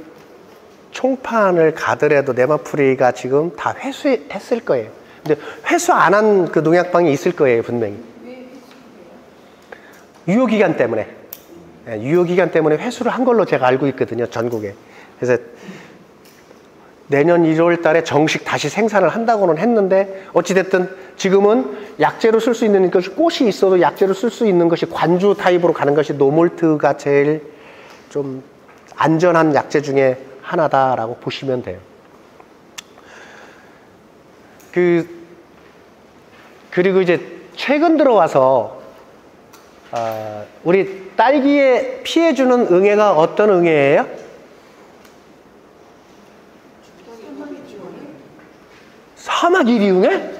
총판을 가더라도 네마풀이가 지금 다 회수했을 거예요. 근데 회수 안 한 그 농약방이 있을 거예요, 분명히. 유효기간 때문에. 네, 유효기간 때문에 회수를 한 걸로 제가 알고 있거든요, 전국에. 그래서 내년 1월 달에 정식 다시 생산을 한다고는 했는데, 어찌됐든 지금은 약재로 쓸 수 있는 것이, 꽃이 있어도 약재로 쓸 수 있는 것이 관주 타입으로 가는 것이 노몰트가 제일 좀 안전한 약재 중에 하나다라고 보시면 돼요. 그리고 이제 최근 들어와서 우리 딸기에 피해주는 응애가 어떤 응애예요? 사마귀리 응애?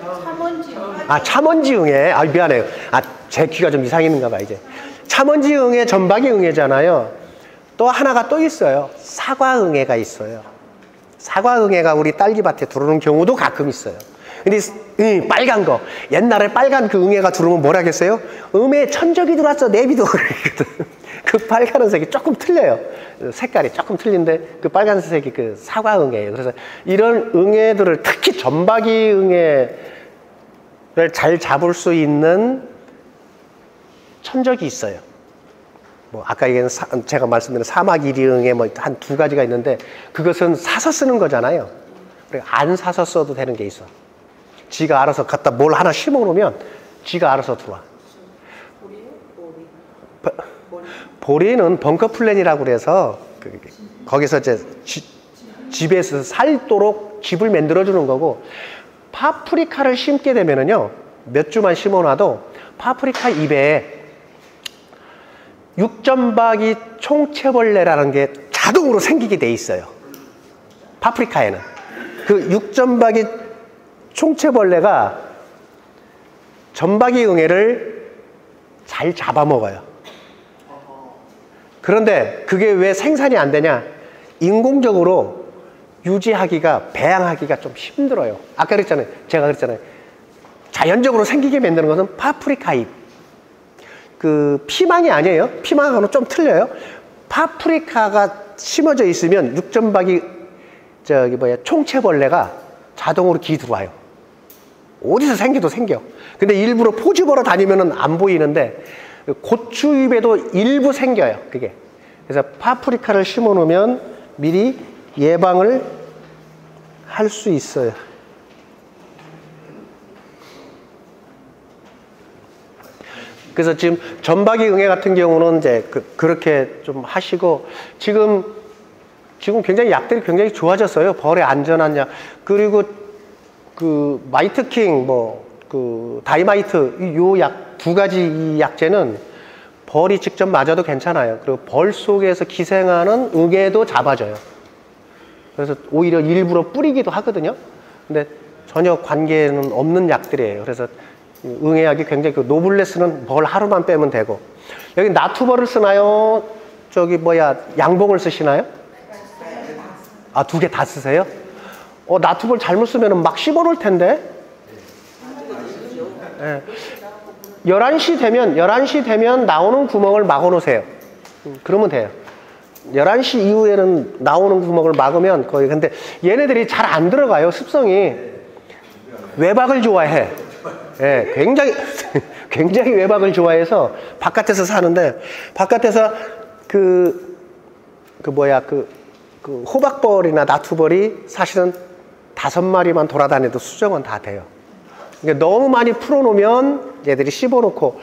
아, 참원지 응애. 아, 미안해요. 아, 제 귀가 좀 이상했는가 봐, 이제. 참원지 응애, 전박이 응애잖아요. 또 하나가 또 있어요. 사과 응애가 있어요. 사과 응애가 우리 딸기밭에 들어오는 경우도 가끔 있어요. 근데 빨간 거, 옛날에 빨간 그 응애가 들어오면 뭐라겠어요? 음에 천적이 들어왔어, 내비도. 그 빨간색이 조금 틀려요. 색깔이 조금 틀린데 그 빨간색이 그 사과 응애예요. 그래서 이런 응애들을, 특히 전박이 응애를 잘 잡을 수 있는 천적이 있어요. 뭐 아까 얘기한 제가 말씀드린 사마귀리 응애 뭐 한 두 가지가 있는데, 그것은 사서 쓰는 거잖아요. 안 사서 써도 되는 게 있어. 지가 알아서 갖다 뭘 하나 심어 놓으면 지가 알아서 들어와. 보리는 벙커 플랜이라고 그래서 거기서 이제 집에서 살도록 집을 만들어 주는 거고, 파프리카를 심게 되면은요, 몇 주만 심어 놔도 파프리카 잎에 육점박이 총체벌레라는 게 자동으로 생기게 돼 있어요. 파프리카에는 그 육점박이 총체벌레가 전박이 응애를 잘 잡아먹어요. 그런데 그게 왜 생산이 안 되냐? 인공적으로 유지하기가, 배양하기가 좀 힘들어요. 아까 그랬잖아요. 제가 그랬잖아요. 자연적으로 생기게 만드는 것은 파프리카 잎. 그 피망이 아니에요. 피망하고는 좀 틀려요. 파프리카가 심어져 있으면 육점박이 총체벌레가 자동으로 기 들어와요. 어디서 생겨도 생겨. 근데 일부러 포즈 보러 다니면은 안 보이는데 고추잎에도 일부 생겨요, 그게. 그래서 파프리카를 심어 놓으면 미리 예방을 할 수 있어요. 그래서 지금 전박이 응애 같은 경우는 이제 그렇게 좀 하시고, 지금 굉장히 약들이 굉장히 좋아졌어요. 벌에 안전한 약. 그리고 그 마이트킹, 그 다이마이트, 요 약 두 가지 이 약재는 벌이 직접 맞아도 괜찮아요. 그리고 벌 속에서 기생하는 응애도 잡아줘요. 그래서 오히려 일부러 뿌리기도 하거든요. 근데 전혀 관계는 없는 약들이에요. 그래서 응애약이 굉장히, 그 노블레스는 벌 하루만 빼면 되고. 여기 나투벌을 쓰나요? 양봉을 쓰시나요? 아, 두 개 다 쓰세요? 나투벌 잘못 쓰면 막 씹어놓을 텐데. 네. 11시 되면 나오는 구멍을 막아 놓으세요. 그러면 돼요. 11시 이후에는 나오는 구멍을 막으면 거의, 근데 얘네들이 잘 안 들어가요. 습성이. 외박을 좋아해. 예, 굉장히 외박을 좋아해서 바깥에서 사는데, 바깥에서 그 호박벌이나 나투벌이 사실은 5마리만 돌아다녀도 수정은 다 돼요. 그러니까 너무 많이 풀어놓으면 얘들이 씹어놓고,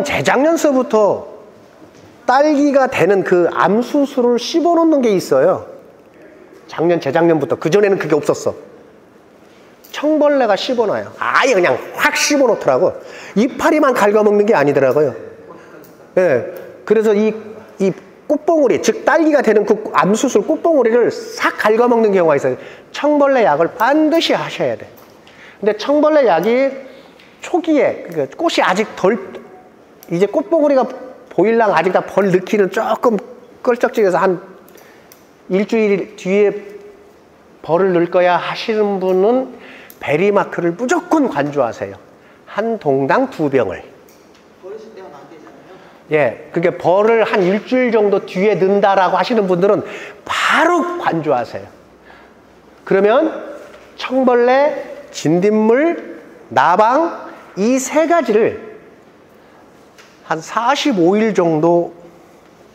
재작년서부터 딸기가 되는 그 암수수를 씹어놓는 게 있어요. 재작년부터. 그전에는 그게 없었어. 청벌레가 씹어놔요. 아예 그냥 확 씹어놓더라고. 이파리만 갉아먹는 게 아니더라고요. 예. 그래서 이 꽃봉오리, 즉 딸기가 되는 그 암수술 꽃봉오리를 싹 갉아먹는 경우가 있어요. 청벌레 약을 반드시 하셔야 돼. 근데 청벌레 약이 초기에 그러니까 꽃이 아직 이제 꽃봉오리가 보일랑 아직 다 벌 넣기는 조금 껄쩍지근해서 한 일주일 뒤에 벌을 넣을 거야 하시는 분은 베리마크를 무조건 관주하세요. 한 동당 2병을. 버리실 때는 안 되잖아요. 예, 그게 벌을 한 일주일 정도 뒤에 넣는다라고 하시는 분들은 바로 관주하세요. 그러면 청벌레, 진딧물, 나방 이 3가지를 한 45일 정도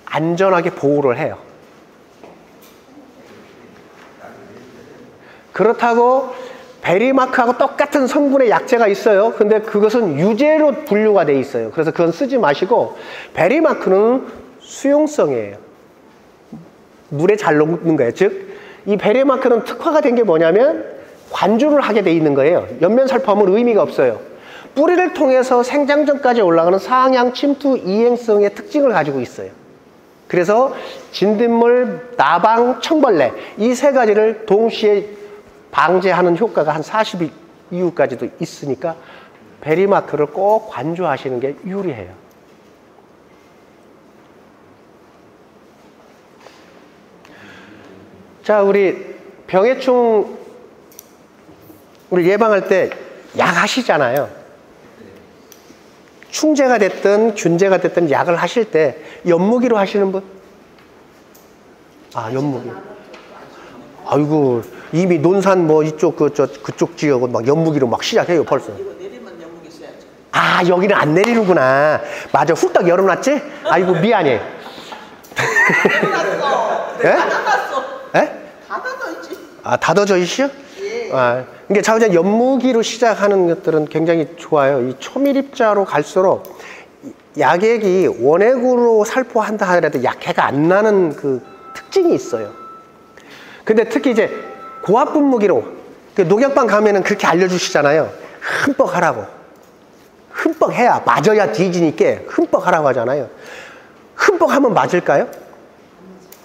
안전하게 보호를 해요. 그렇다고 베리마크하고 똑같은 성분의 약재가 있어요. 근데 그것은 유제로 분류가 돼 있어요. 그래서 그건 쓰지 마시고 베리마크는 수용성이에요. 물에 잘 녹는 거예요. 즉, 이 베리마크는 특화가 된 게 뭐냐면 관주를 하게 돼 있는 거예요. 옆면살포하면 의미가 없어요. 뿌리를 통해서 생장점까지 올라가는 상향 침투 이행성의 특징을 가지고 있어요. 그래서 진딧물, 나방, 청벌레 이 3가지를 동시에 방제하는 효과가 한 40일 이후까지도 있으니까 베리마크를 꼭 관주하시는 게 유리해요. 자, 우리 병해충 우리 예방할 때 약 하시잖아요. 충제가 됐든 균제가 됐든 약을 하실 때 연무기로 하시는 분? 아, 연무기. 아이고, 이미 논산 뭐 이쪽 그쪽 지역은 막 연무기로 막 시작해요 벌써. 이거 내리면 연무기 써야죠. 아, 여기는 안 내리는구나. 맞아, 훌떡 열어놨지? 아이고, 미안해. 닫았어. 예? 닫았어. 예? 닫아져 있지. 아, 닫아져 있어요? 예. 아, 그러니까 자우장 연무기로 시작하는 것들은 굉장히 좋아요. 이 초밀입자로 갈수록 약액이 원액으로 살포한다 하더라도 약해가 안 나는 그 특징이 있어요. 근데 특히 이제 고압 분무기로 농약방 가면은 그렇게 알려주시잖아요. 흠뻑 하라고. 흠뻑 해야 맞아야 뒤지니까 흠뻑 하라고 하잖아요. 흠뻑 하면 맞을까요?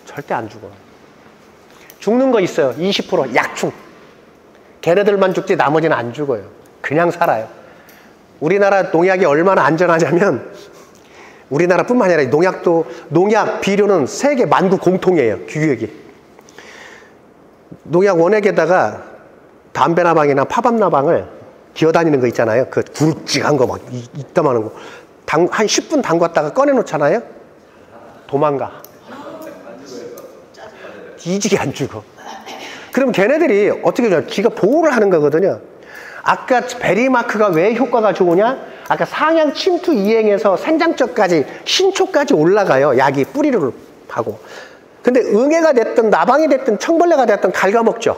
절대 안 죽어. 죽는 거 있어요. 20% 약충. 걔네들만 죽지 나머지는 안 죽어요. 그냥 살아요. 우리나라 농약이 얼마나 안전하냐면 우리나라뿐만 아니라 농약 비료는 세계 만국 공통이에요. 규격이. 농약 원액에다가 담배나방이나 파밤나방을 기어다니는 거 있잖아요. 그 굵직한 거 막 이따만한 거. 한 10분 담갔다가 꺼내놓잖아요. 도망가. 뒤지게 안 죽어. 그럼 걔네들이 어떻게 해요? 지가 보호를 하는 거거든요. 아까 베리마크가 왜 효과가 좋으냐? 아까 상향 침투 이행에서 생장점까지 신초까지 올라가요. 약이 뿌리를 하고. 근데 응애가 됐든 나방이 됐든 청벌레가 됐든 갉아먹죠.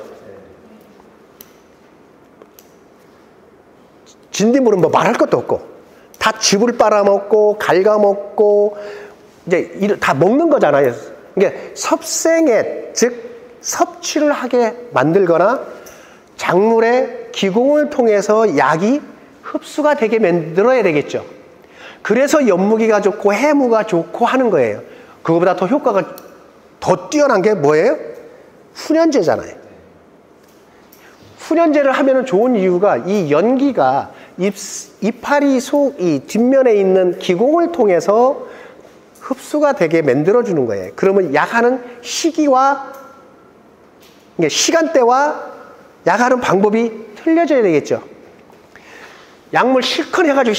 진딧물은 뭐 말할 것도 없고 다 즙을 빨아먹고 갉아먹고 이제 다 먹는 거잖아요. 그러니까 섭생에 즉 섭취를 하게 만들거나 작물의 기공을 통해서 약이 흡수가 되게 만들어야 되겠죠. 그래서 연무기가 좋고 해무가 좋고 하는 거예요. 그거보다 더 효과가 더 뛰어난 게 뭐예요? 훈연제잖아요. 훈연제를 하면 좋은 이유가 이 연기가 이파리 속 이 뒷면에 있는 기공을 통해서 흡수가 되게 만들어주는 거예요. 그러면 약하는 시기와 시간대와 약하는 방법이 틀려져야 되겠죠. 약물 실컷 해가지고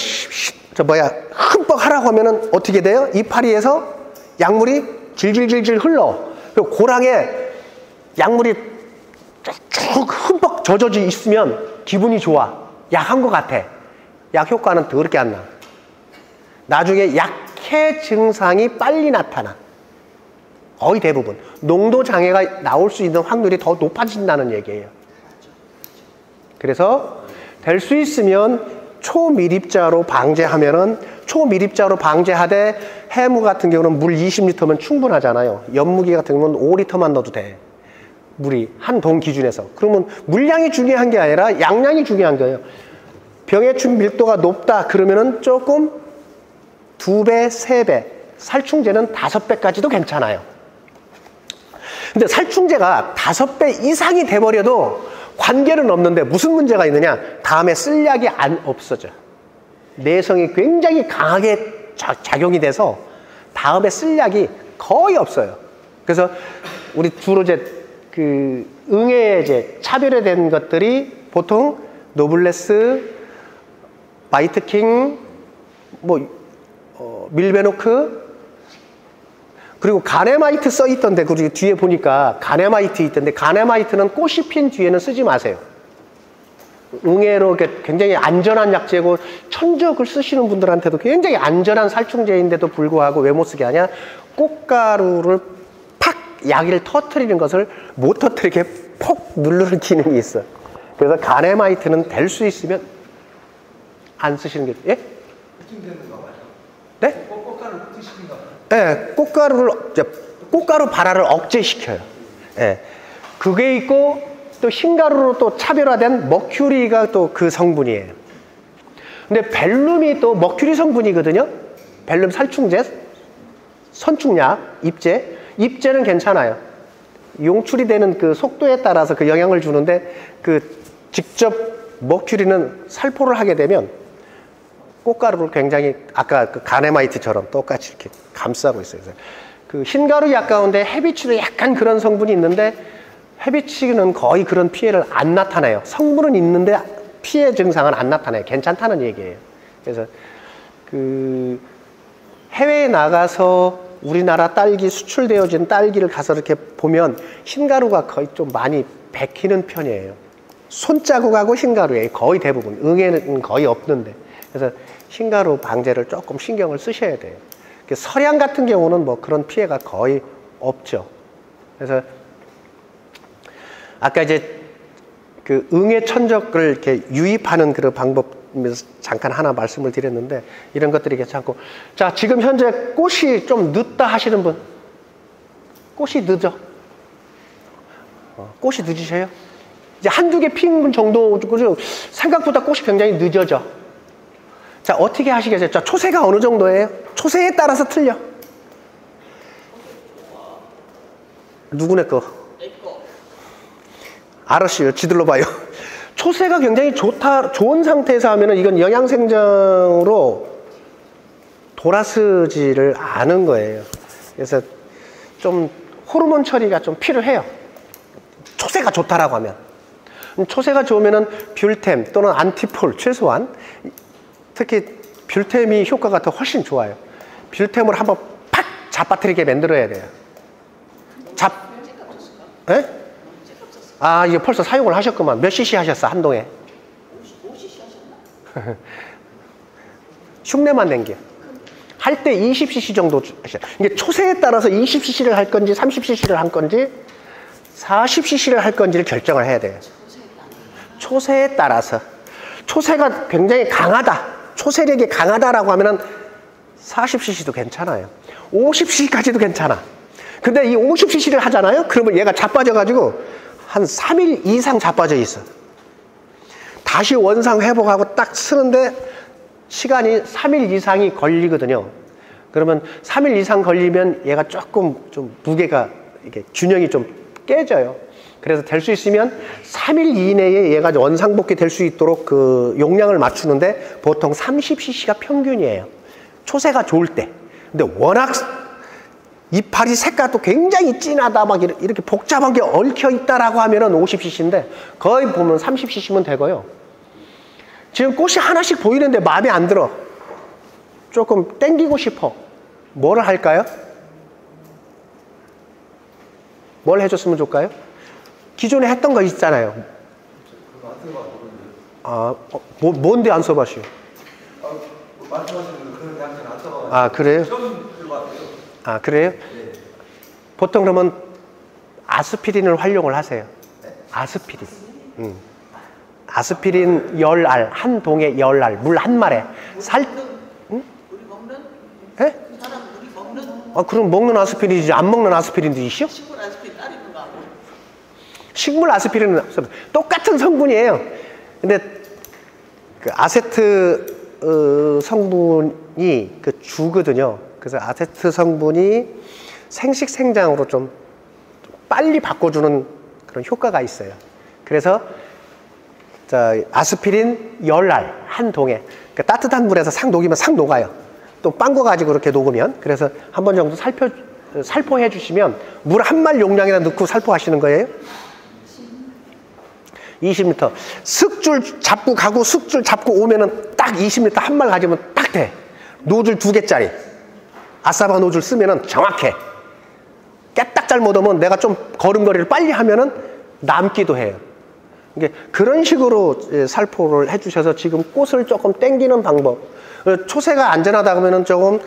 흠뻑 하라고 하면은 어떻게 돼요? 이파리에서 약물이 질질질질 흘러. 그리고 고랑에 약물이 쭉 흠뻑 젖어져 있으면 기분이 좋아. 약한 것 같아. 약 효과는 더럽게 안 나. 나중에 약해 증상이 빨리 나타나. 거의 대부분. 농도 장애가 나올 수 있는 확률이 더 높아진다는 얘기예요. 그래서 될 수 있으면 초밀입자로 방제하면은 초밀입자로 방제하되 해무 같은 경우는 물 20리터면 충분하잖아요. 연무기 같은 경우는 5리터만 넣어도 돼. 물이 한 동 기준에서. 그러면 물량이 중요한 게 아니라 양량이 중요한 거예요. 병해충 밀도가 높다 그러면은 조금 2배, 3배, 살충제는 5배까지도 괜찮아요. 근데 살충제가 5배 이상이 돼버려도 관계는 없는데 무슨 문제가 있느냐? 다음에 쓸 약이 안 없어져. 내성이 굉장히 강하게 작용이 돼서 다음에 쓸 약이 거의 없어요. 그래서 우리 주로 이제 그 응애 이제 차별화된 것들이 보통 노블레스, 바이트킹, 밀베노크, 그리고 가네마이트 써 있던데, 그리고 뒤에 보니까 가네마이트 있던데, 가네마이트는 꽃이 핀 뒤에는 쓰지 마세요. 응애로 굉장히 안전한 약재고, 천적을 쓰시는 분들한테도 굉장히 안전한 살충제인데도 불구하고 왜 못 쓰게 하냐? 꽃가루를 팍 약을 터트리는 것을 못 터트리게 폭 누르는 기능이 있어. 그래서 가네마이트는 될 수 있으면 안 쓰시는 게, 예? 네? 꽃가루를 드시는가 봐요. 네, 꽃가루 발화를 억제시켜요. 예. 그게 있고, 또 흰가루로 또 차별화된 머큐리가 또 그 성분이에요. 근데 벨룸이 또 머큐리 성분이거든요. 벨룸 살충제, 선충약, 입제. 입제는 괜찮아요. 용출이 되는 그 속도에 따라서 그 영향을 주는데, 그 직접 머큐리는 살포를 하게 되면 꽃가루를 굉장히 아까 그 가네마이트처럼 똑같이 이렇게 감싸고 있어요. 그 흰가루 약 가운데 헤비치도 약간 그런 성분이 있는데 헤비치는 거의 그런 피해를 안 나타내요. 성분은 있는데 피해 증상은 안 나타내요. 괜찮다는 얘기예요. 그래서 그 해외에 나가서 우리나라 딸기 수출되어진 딸기를 가서 이렇게 보면 흰가루가 거의 좀 많이 베끼는 편이에요. 손자국하고 흰가루에 거의 대부분, 응애는 거의 없는데. 그래서 흰가루 방제를 조금 신경을 쓰셔야 돼요. 서량 같은 경우는 뭐 그런 피해가 거의 없죠. 그래서 아까 이제 그 응애 천적을 이렇게 유입하는 그런 방법에서 잠깐 하나 말씀을 드렸는데 이런 것들이 괜찮고. 자, 지금 현재 꽃이 좀 늦다 하시는 분, 꽃이 늦어. 꽃이 늦으셔요? 이제 한두 개 핀 정도, 생각보다 꽃이 굉장히 늦어져. 자, 어떻게 하시겠어요? 자, 초세가 어느 정도예요? 초세에 따라서 틀려. 누구네 거? 알았어요. 지들로 봐요. 초세가 굉장히 좋은 상태에서 하면은 이건 영양생장으로 돌아서지를 않은 거예요. 그래서 좀 호르몬 처리가 좀 필요해요. 초세가 좋다라고 하면. 초세가 좋으면은 뷰템 또는 안티폴 최소한, 특히 뷰템이 효과가 더 훨씬 좋아요. 뷰템을 한번 팍 잡아뜨리게 만들어야 돼요. 예? 아, 이게 벌써 사용을 하셨구만. 몇 cc 하셨어, 한동에? 5cc 하셨나? 흉내만 낸 게. 할 때 20cc 정도 하셔요. 이게 초세에 따라서 20cc를 할 건지 30cc를 할 건지 40cc를 할 건지를 결정을 해야 돼요. 초세에 따라서. 초세가 굉장히 강하다, 초세력이 강하다라고 하면은 40cc도 괜찮아요. 50cc까지도 괜찮아. 근데 이 50cc를 하잖아요? 그러면 얘가 자빠져가지고 한 3일 이상 자빠져 있어. 다시 원상 회복하고 딱 쓰는데 시간이 3일 이상이 걸리거든요. 그러면 3일 이상 걸리면 얘가 조금 좀 무게가, 이게 균형이 좀 깨져요. 그래서 될 수 있으면 3일 이내에 얘가 원상복귀 될 수 있도록 그 용량을 맞추는데 보통 30cc가 평균이에요. 초세가 좋을 때. 근데 워낙 이파리 색깔도 굉장히 진하다, 막 이렇게 복잡한 게 얽혀 있다라고 하면은 50cc인데 거의 보면 30cc면 되고요. 지금 꽃이 하나씩 보이는데 마음에 안 들어. 조금 땡기고 싶어. 뭐를 할까요? 뭘 해줬으면 좋을까요? 기존에 했던 거 있잖아요. 아, 뭔데 안 써봤어요? 말씀하시는 그런 약재는 안 써봐가지고. 아, 그래요? 처음 들어봤어요. 아, 그래요? 네. 보통 그러면 아스피린을 활용을 하세요. 아스피린. 아스피린 10알, 한 동에 10알, 물 한 말에. 우리 먹는? 예? 사람 우리 먹는? 아, 그럼 먹는 아스피린이지, 안 먹는 아스피린도 있어? 식물 아스피린 따르는 거 하고. 식물 아스피린은 똑같은 성분이에요. 근데 그 아세트 성분이 그 주거든요. 그래서 아세트 성분이 생식 생장으로 좀 빨리 바꿔주는 그런 효과가 있어요. 그래서 아스피린 10알 한 동에, 그러니까 따뜻한 물에서 싹 녹이면 싹 녹아요. 또 빵거 가지고 이렇게 녹으면. 그래서 한 번 정도 살포해 주시면 물 한 말 용량에다 넣고 살포하시는 거예요. 20리터. 슥줄 잡고 가고 슥줄 잡고 오면은 딱 20리터 한 말 가지면 딱 돼. 노즐 2개짜리. 아사바 노즐 쓰면은 정확해. 깨딱 잘못 오면 내가 좀 걸음걸이를 빨리 하면은 남기도 해요. 그런 식으로 살포를 해주셔서 지금 꽃을 조금 당기는 방법. 초세가 안전하다 그러면은 조금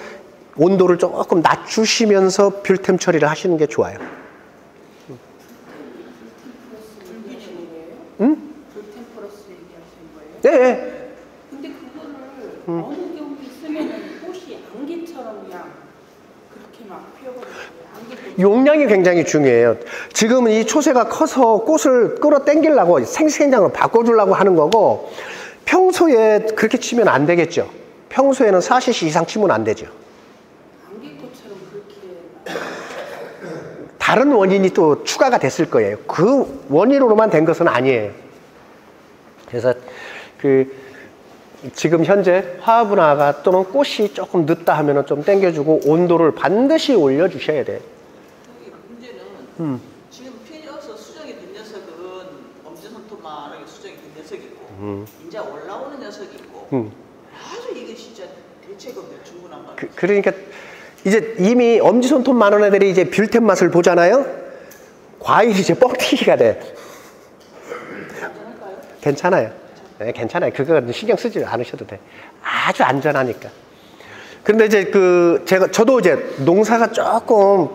온도를 조금 낮추시면서 뷰템 처리를 하시는 게 좋아요. 응? 뷰템플러스 얘기하시는 거예요? 네, 네. 근데 그거를 어느 경우에 쓰면은 꽃이 안개처럼 그냥 그렇게 막 피어버려요. 용량이 굉장히 중요해요. 지금은 이 초세가 커서 꽃을 끌어당기려고 생생장으로 바꿔주려고 하는 거고, 평소에 그렇게 치면 안 되겠죠. 평소에는 4cc 이상 치면 안 되죠. 안개꽃처럼 그렇게 다른 원인이 또 추가가 됐을 거예요. 그 원인으로만 된 것은 아니에요. 그래서 지금 현재 화분화가 또는 꽃이 조금 늦다 하면 좀 당겨주고 온도를 반드시 올려주셔야 돼요. 문제는 지금 피어서 수정이 된 녀석은 엄지손톱만하게 수정이 된 녀석이 있고 이제 올라오는 녀석이 있고 아주 이게 진짜 대책 없는 충분한 말이에요. 그러니까 이제 이미 엄지손톱 많은 애들이 이제 뷰템 맛을 보잖아요. 과일이 이제 뻥튀기가 돼. 괜찮아요. 네, 괜찮아요. 그거 신경 쓰지 않으셔도 돼. 아주 안전하니까. 그런데 이제 저도 이제 농사가 조금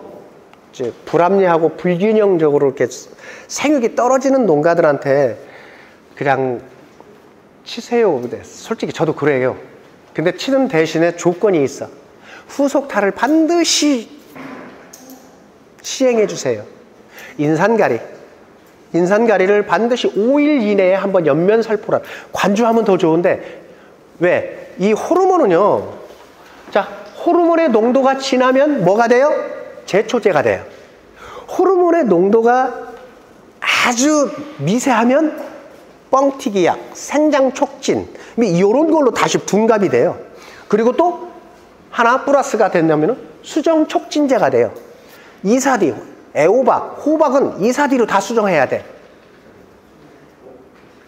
이제 불합리하고 불균형적으로 이렇게 생육이 떨어지는 농가들한테 그냥 치세요. 솔직히 저도 그래요. 근데 치는 대신에 조건이 있어. 후속타를 반드시 시행해 주세요. 인산가리를 반드시 5일 이내에 한번 연면 살포를. 관주하면 더 좋은데, 왜? 이 호르몬은요, 자, 호르몬의 농도가 진하면 뭐가 돼요? 제초제가 돼요. 호르몬의 농도가 아주 미세하면 뻥튀기약, 생장촉진, 이런 걸로 다시 둔갑이 돼요. 그리고 또 하나 플러스가 된다면 수정촉진제가 돼요. 이사디, 애호박, 호박은 이사디로 다 수정해야 돼.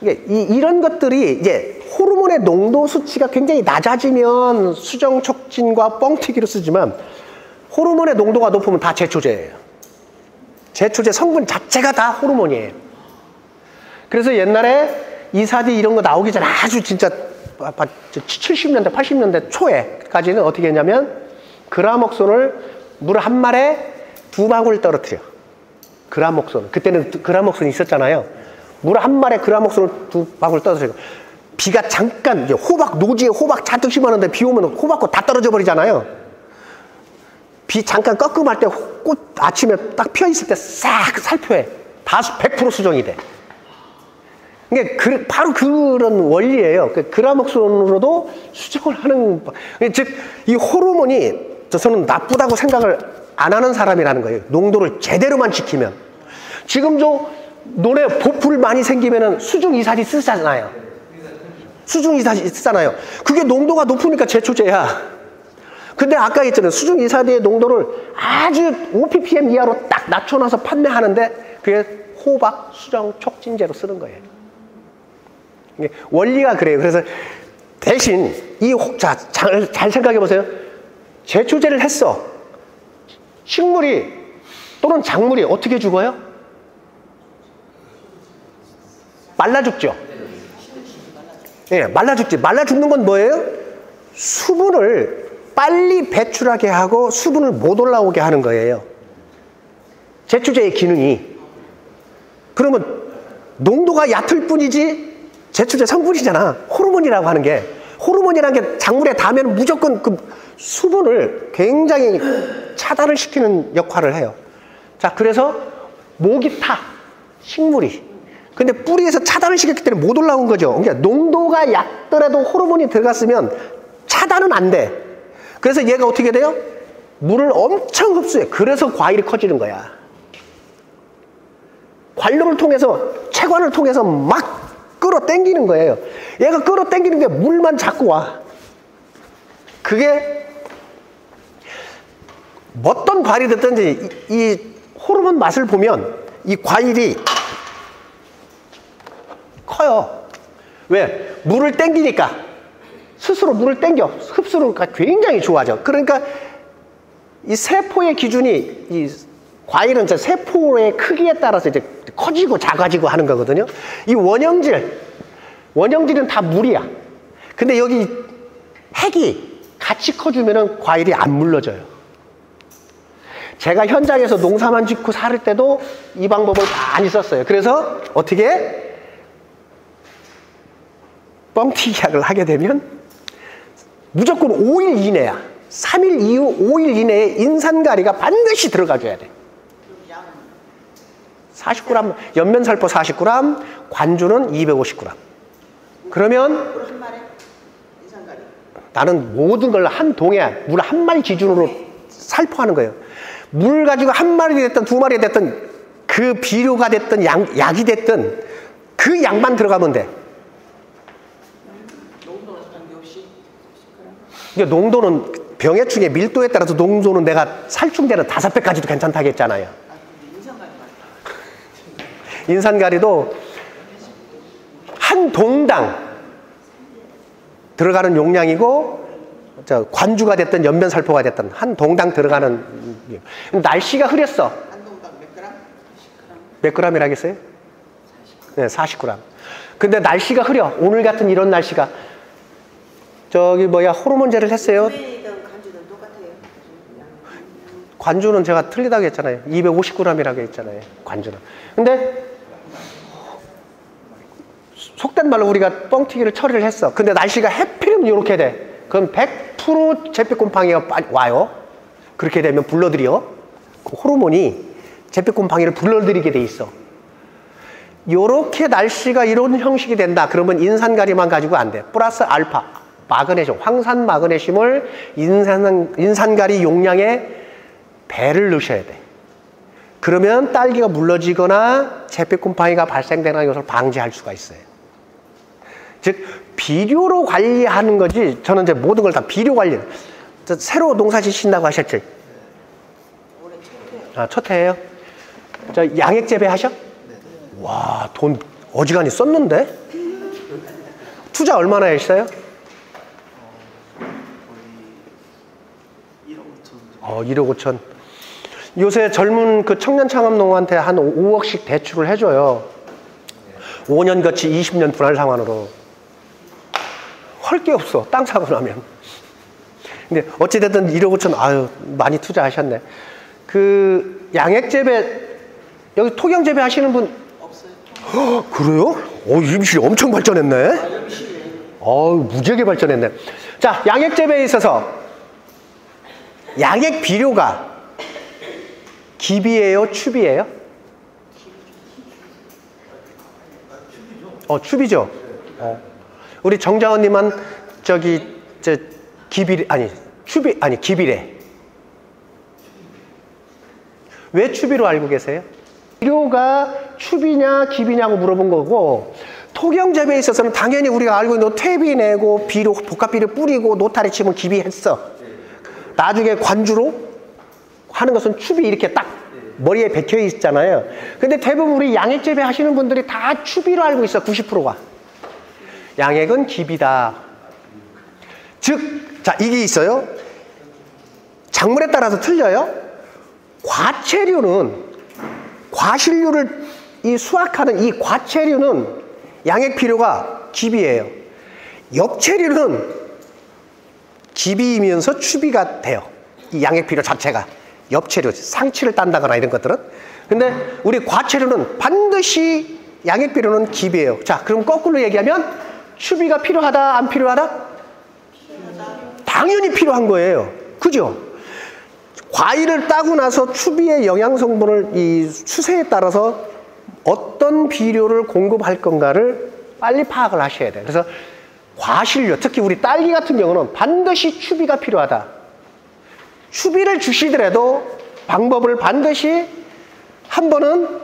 이런 것들이 이제 호르몬의 농도 수치가 굉장히 낮아지면 수정촉진과 뻥튀기로 쓰지만, 호르몬의 농도가 높으면 다 제초제예요. 제초제 성분 자체가 다 호르몬이에요. 그래서 옛날에 이사디 이런 거 나오기 전에 아주 진짜 70년대, 80년대 초에까지는 어떻게 했냐면, 그라목손을 물 한 말에 2방울 떨어뜨려. 그라목손. 그때는 그라목손이 있었잖아요. 물 한 말에 그라목손을 2방울 떨어뜨려. 비가 잠깐, 이제 호박, 노지에 호박 잔뜩 심었는데 비 오면 호박꽃 다 떨어져 버리잖아요. 비 잠깐 꺾음할 때 꽃 아침에 딱 피어 있을 때 싹 살포해. 다 100% 수정이 돼. 이게 바로 그런 원리예요. 그라목손으로도 수정을 하는, 즉, 이 호르몬이 저는 나쁘다고 생각을 안 하는 사람이라는 거예요. 농도를 제대로만 지키면. 지금 논에 보풀 많이 생기면은 수중 이사디 쓰잖아요. 수중 이사디 쓰잖아요. 그게 농도가 높으니까 제초제야. 근데 아까 했잖아요. 수중 이사디의 농도를 아주 5ppm 이하로 딱 낮춰놔서 판매하는데 그게 호박 수정 촉진제로 쓰는 거예요. 원리가 그래요. 그래서 대신 잘 생각해 보세요. 제초제를 했어. 식물이 또는 작물이 어떻게 죽어요? 말라 죽죠. 예, 말라 죽지. 말라 죽는 건 뭐예요? 수분을 빨리 배출하게 하고 수분을 못 올라오게 하는 거예요. 제초제의 기능이. 그러면 농도가 얕을 뿐이지 제초제 성분이잖아. 호르몬이라고 하는 게. 호르몬이라는 게 작물에 닿으면 무조건 그 수분을 굉장히 차단을 시키는 역할을 해요. 자, 그래서 목이 타. 식물이. 근데 뿌리에서 차단을 시켰기 때문에 못 올라온 거죠. 그러니까 농도가 얕더라도 호르몬이 들어갔으면 차단은 안 돼. 그래서 얘가 어떻게 돼요? 물을 엄청 흡수해. 그래서 과일이 커지는 거야. 관료를 통해서, 체관을 통해서 막 끌어당기는 거예요. 얘가 끌어당기는 게 물만 자꾸 와. 그게 어떤 과일이 됐든지 이 호르몬 맛을 보면 이 과일이 커요. 왜? 물을 땡기니까. 스스로 물을 땡겨. 흡수가 굉장히 좋아져. 그러니까 이 세포의 기준이, 이 과일은 저 세포의 크기에 따라서 이제 커지고 작아지고 하는 거거든요. 이 원형질은 다 물이야. 근데 여기 핵이 같이 커주면은 과일이 안 물러져요. 제가 현장에서 농사만 짓고 살 때도 이 방법을 많이 썼어요. 그래서 어떻게 뻥튀기약을 하게 되면 무조건 5일 이내야. 3일 이후 5일 이내에 인산가리가 반드시 들어가줘야 돼. 40g, 연면살포 40g, 관주는 250g. 그러면 한 마리 인산가리. 나는 모든 걸 한 동에 물 한 마리 기준으로 살포하는 거예요. 물 가지고 한 마리 됐든 두 마리 됐든 그 비료가 됐든 약이 됐든 그 약만 들어가면 돼. 농도는 상관없이. 이게 농도는 병해충의 밀도에 따라서 농도는 내가 살충제는 5배까지도 괜찮다고 했잖아요. 근데 인산가리 말이야. 인산가리도 한 동당 들어가는 용량이고, 관주가 됐든 연면살포가 됐든 한 동당 들어가는. 날씨가 흐렸어. 한 동당 몇 그램? 몇 g이라겠어요? 네, 40g. 근데 날씨가 흐려. 오늘 같은 이런 날씨가. 호르몬제를 했어요. 관주는 똑같아요. 관주는 제가 틀리다고 했잖아요. 250g이라고 했잖아요. 관주는. 근데 속된 말로 우리가 뻥튀기를 처리를 했어. 근데 날씨가 해피면 이렇게 돼. 그럼 100% 잿빛곰팡이가 와요. 그렇게 되면 불러들여. 그 호르몬이 잿빛곰팡이를 불러들이게 돼 있어. 요렇게 날씨가 이런 형식이 된다. 그러면 인산가리만 가지고 안 돼. 플러스 알파, 마그네슘, 황산 마그네슘을 인산가리 용량의 배를 넣으셔야 돼. 그러면 딸기가 물러지거나 잿빛곰팡이가 발생되는 것을 방지할 수가 있어요. 즉 비료로 관리하는 거지. 저는 이제 모든 걸 다 비료 관리. 새로 농사 지신다고 하셨지? 올해 첫해요. 아, 첫 해예요? 양액 재배 하셔? 와, 돈 어지간히 썼는데? 투자 얼마나 했어요? 1억 5천. 요새 젊은 그 청년 창업농한테 한 5억씩 대출을 해줘요. 5년 거치 20년 분할 상환으로. 할 게 없어. 땅 사고 나면. 근데 어찌됐든 1억 5천, 아유, 많이 투자하셨네. 그 양액 재배, 여기 토경 재배 하시는 분? 없어요. 그래요? 임실이 엄청 발전했네? 무지하게 발전했네. 자, 양액 재배에 있어서 양액 비료가 기비예요? 추비예요? 추비죠. 우리 정자원님은 기비래. 왜 추비로 알고 계세요? 비료가 추비냐 기비냐고 물어본 거고, 토경 재배에 있어서는 당연히 우리가 알고 있는 퇴비 내고 비료, 복합비료 뿌리고 노타리 치면 기비했어. 나중에 관주로 하는 것은 추비 이렇게 딱 머리에 박혀 있잖아요. 근데 대부분 우리 양액 재배 하시는 분들이 다 추비로 알고 있어. 90%가. 양액은 기비다. 즉, 자, 이게 있어요. 작물에 따라서 틀려요. 과체류는, 과실류를 수확하는 이 과체류는 양액 비료가 기비예요. 엽체류는 기비이면서 추비가 돼요. 이 양액 비료 자체가. 엽체류, 상치를 딴다거나 이런 것들은. 근데 우리 과체류는 반드시 양액 비료는 기비예요. 자, 그럼 거꾸로 얘기하면 추비가 필요하다, 안 필요하다? 필요하다. 당연히 필요한 거예요. 그죠? 과일을 따고 나서 추비의 영양 성분을 이 추세에 따라서 어떤 비료를 공급할 건가를 빨리 파악을 하셔야 돼요. 그래서 과실료, 특히 우리 딸기 같은 경우는 반드시 추비가 필요하다. 추비를 주시더라도 방법을 반드시 한 번은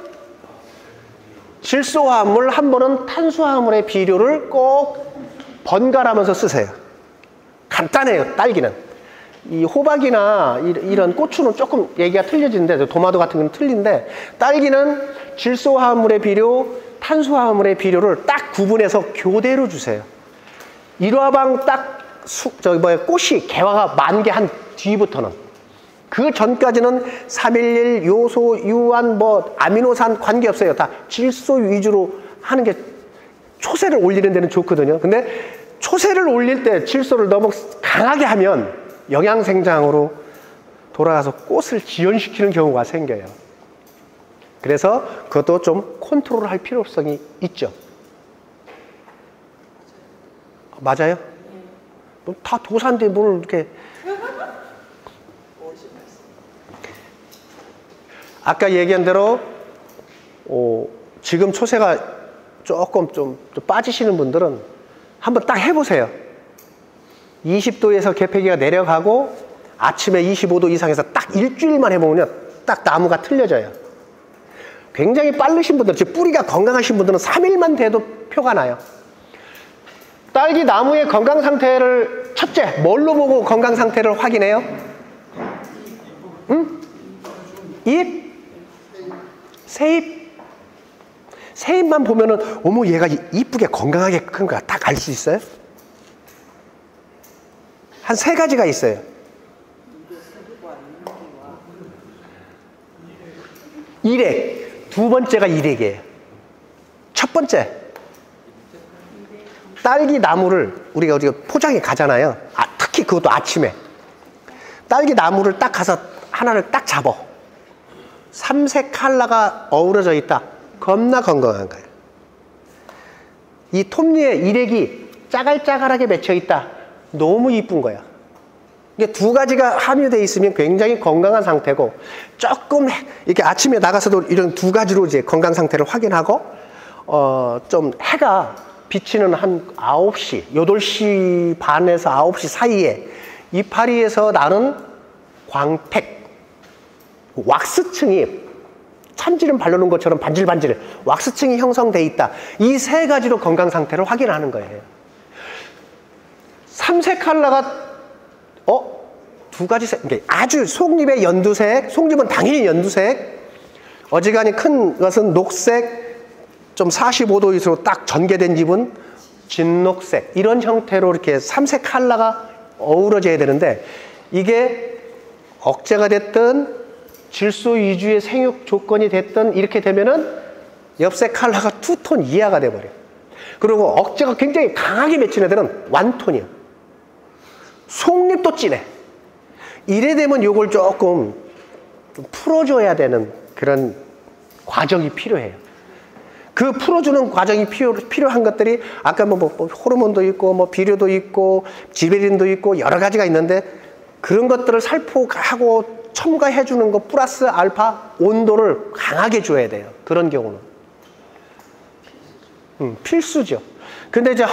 질소화합물, 한 번은 탄수화물의 비료를 꼭 번갈아가면서 쓰세요. 간단해요, 딸기는. 이 호박이나 이런 고추는 조금 얘기가 틀려지는데, 도마도 같은 건 틀린데, 딸기는 질소화합물의 비료, 탄수화물의 비료를 딱 구분해서 교대로 주세요. 일화방 딱 꽃이 개화가 만개 한 뒤부터는, 그 전까지는 311, 요소, 유한, 아미노산 관계없어요. 다 질소 위주로 하는 게 초세를 올리는 데는 좋거든요. 근데 초세를 올릴 때 질소를 너무 강하게 하면 영양생장으로 돌아가서 꽃을 지연시키는 경우가 생겨요. 그래서 그것도 좀 컨트롤할 필요성이 있죠. 맞아요? 다 도사인데 뭘 이렇게. 아까 얘기한 대로 지금 초세가 조금 좀 빠지시는 분들은 한번 딱 해보세요. 20도에서 계폐기가 내려가고 아침에 25도 이상에서 딱 일주일만 해보면 딱 나무가 틀려져요. 굉장히 빠르신 분들, 즉 뿌리가 건강하신 분들은 3일만 돼도 표가 나요. 딸기 나무의 건강 상태를 첫째 뭘로 보고 건강 상태를 확인해요? 응? 잎? 새잎? 새잎만 보면은 어머 얘가 이쁘게 건강하게 큰 거야 딱 알 수 있어요? 한 3가지가 있어요. 일액. 두 번째가 일액이에요. 첫 번째, 딸기 나무를 우리가 포장해 가잖아요. 특히 그것도 아침에 딸기 나무를 딱 가서 하나를 딱 잡아. 삼색 칼라가 어우러져 있다. 겁나 건강한 거예요. 이 톱니에 일액이 짜갈짜갈하게 맺혀 있다. 너무 이쁜 거야. 이게 2가지가 함유되어 있으면 굉장히 건강한 상태고, 조금 이렇게 아침에 나가서도 이런 2가지로 이제 건강 상태를 확인하고, 좀 해가 비치는 한 9시, 8시 반에서 9시 사이에 이파리에서 나는 광택, 왁스층이 참기름 바르는 것처럼 반질반질 왁스층이 형성되어 있다. 이 3가지로 건강 상태를 확인하는 거예요. 삼색 컬러가 2가지 색, 아주 속잎의 연두색, 속잎은 당연히 연두색, 어지간히 큰 것은 녹색, 좀 45도 이상으로 딱 전개된 잎은 진녹색, 이런 형태로 이렇게 삼색 컬러가 어우러져야 되는데, 이게 억제가 됐든 질소 위주의 생육 조건이 됐든 이렇게 되면은 엽색 컬러가 투톤 이하가 돼버려요. 그리고 억제가 굉장히 강하게 맺힌 애들은 완톤이에요. 속잎도 진해. 이래 되면 요걸 조금 좀 풀어줘야 되는 그런 과정이 필요해요. 그 풀어주는 과정이 필요한 것들이 아까 뭐 호르몬도 있고 비료도 있고 지베린도 있고 여러 가지가 있는데, 그런 것들을 살포하고 첨가해 주는 것 플러스 알파 온도를 강하게 줘야 돼요. 그런 경우는 필수죠. 근데 이제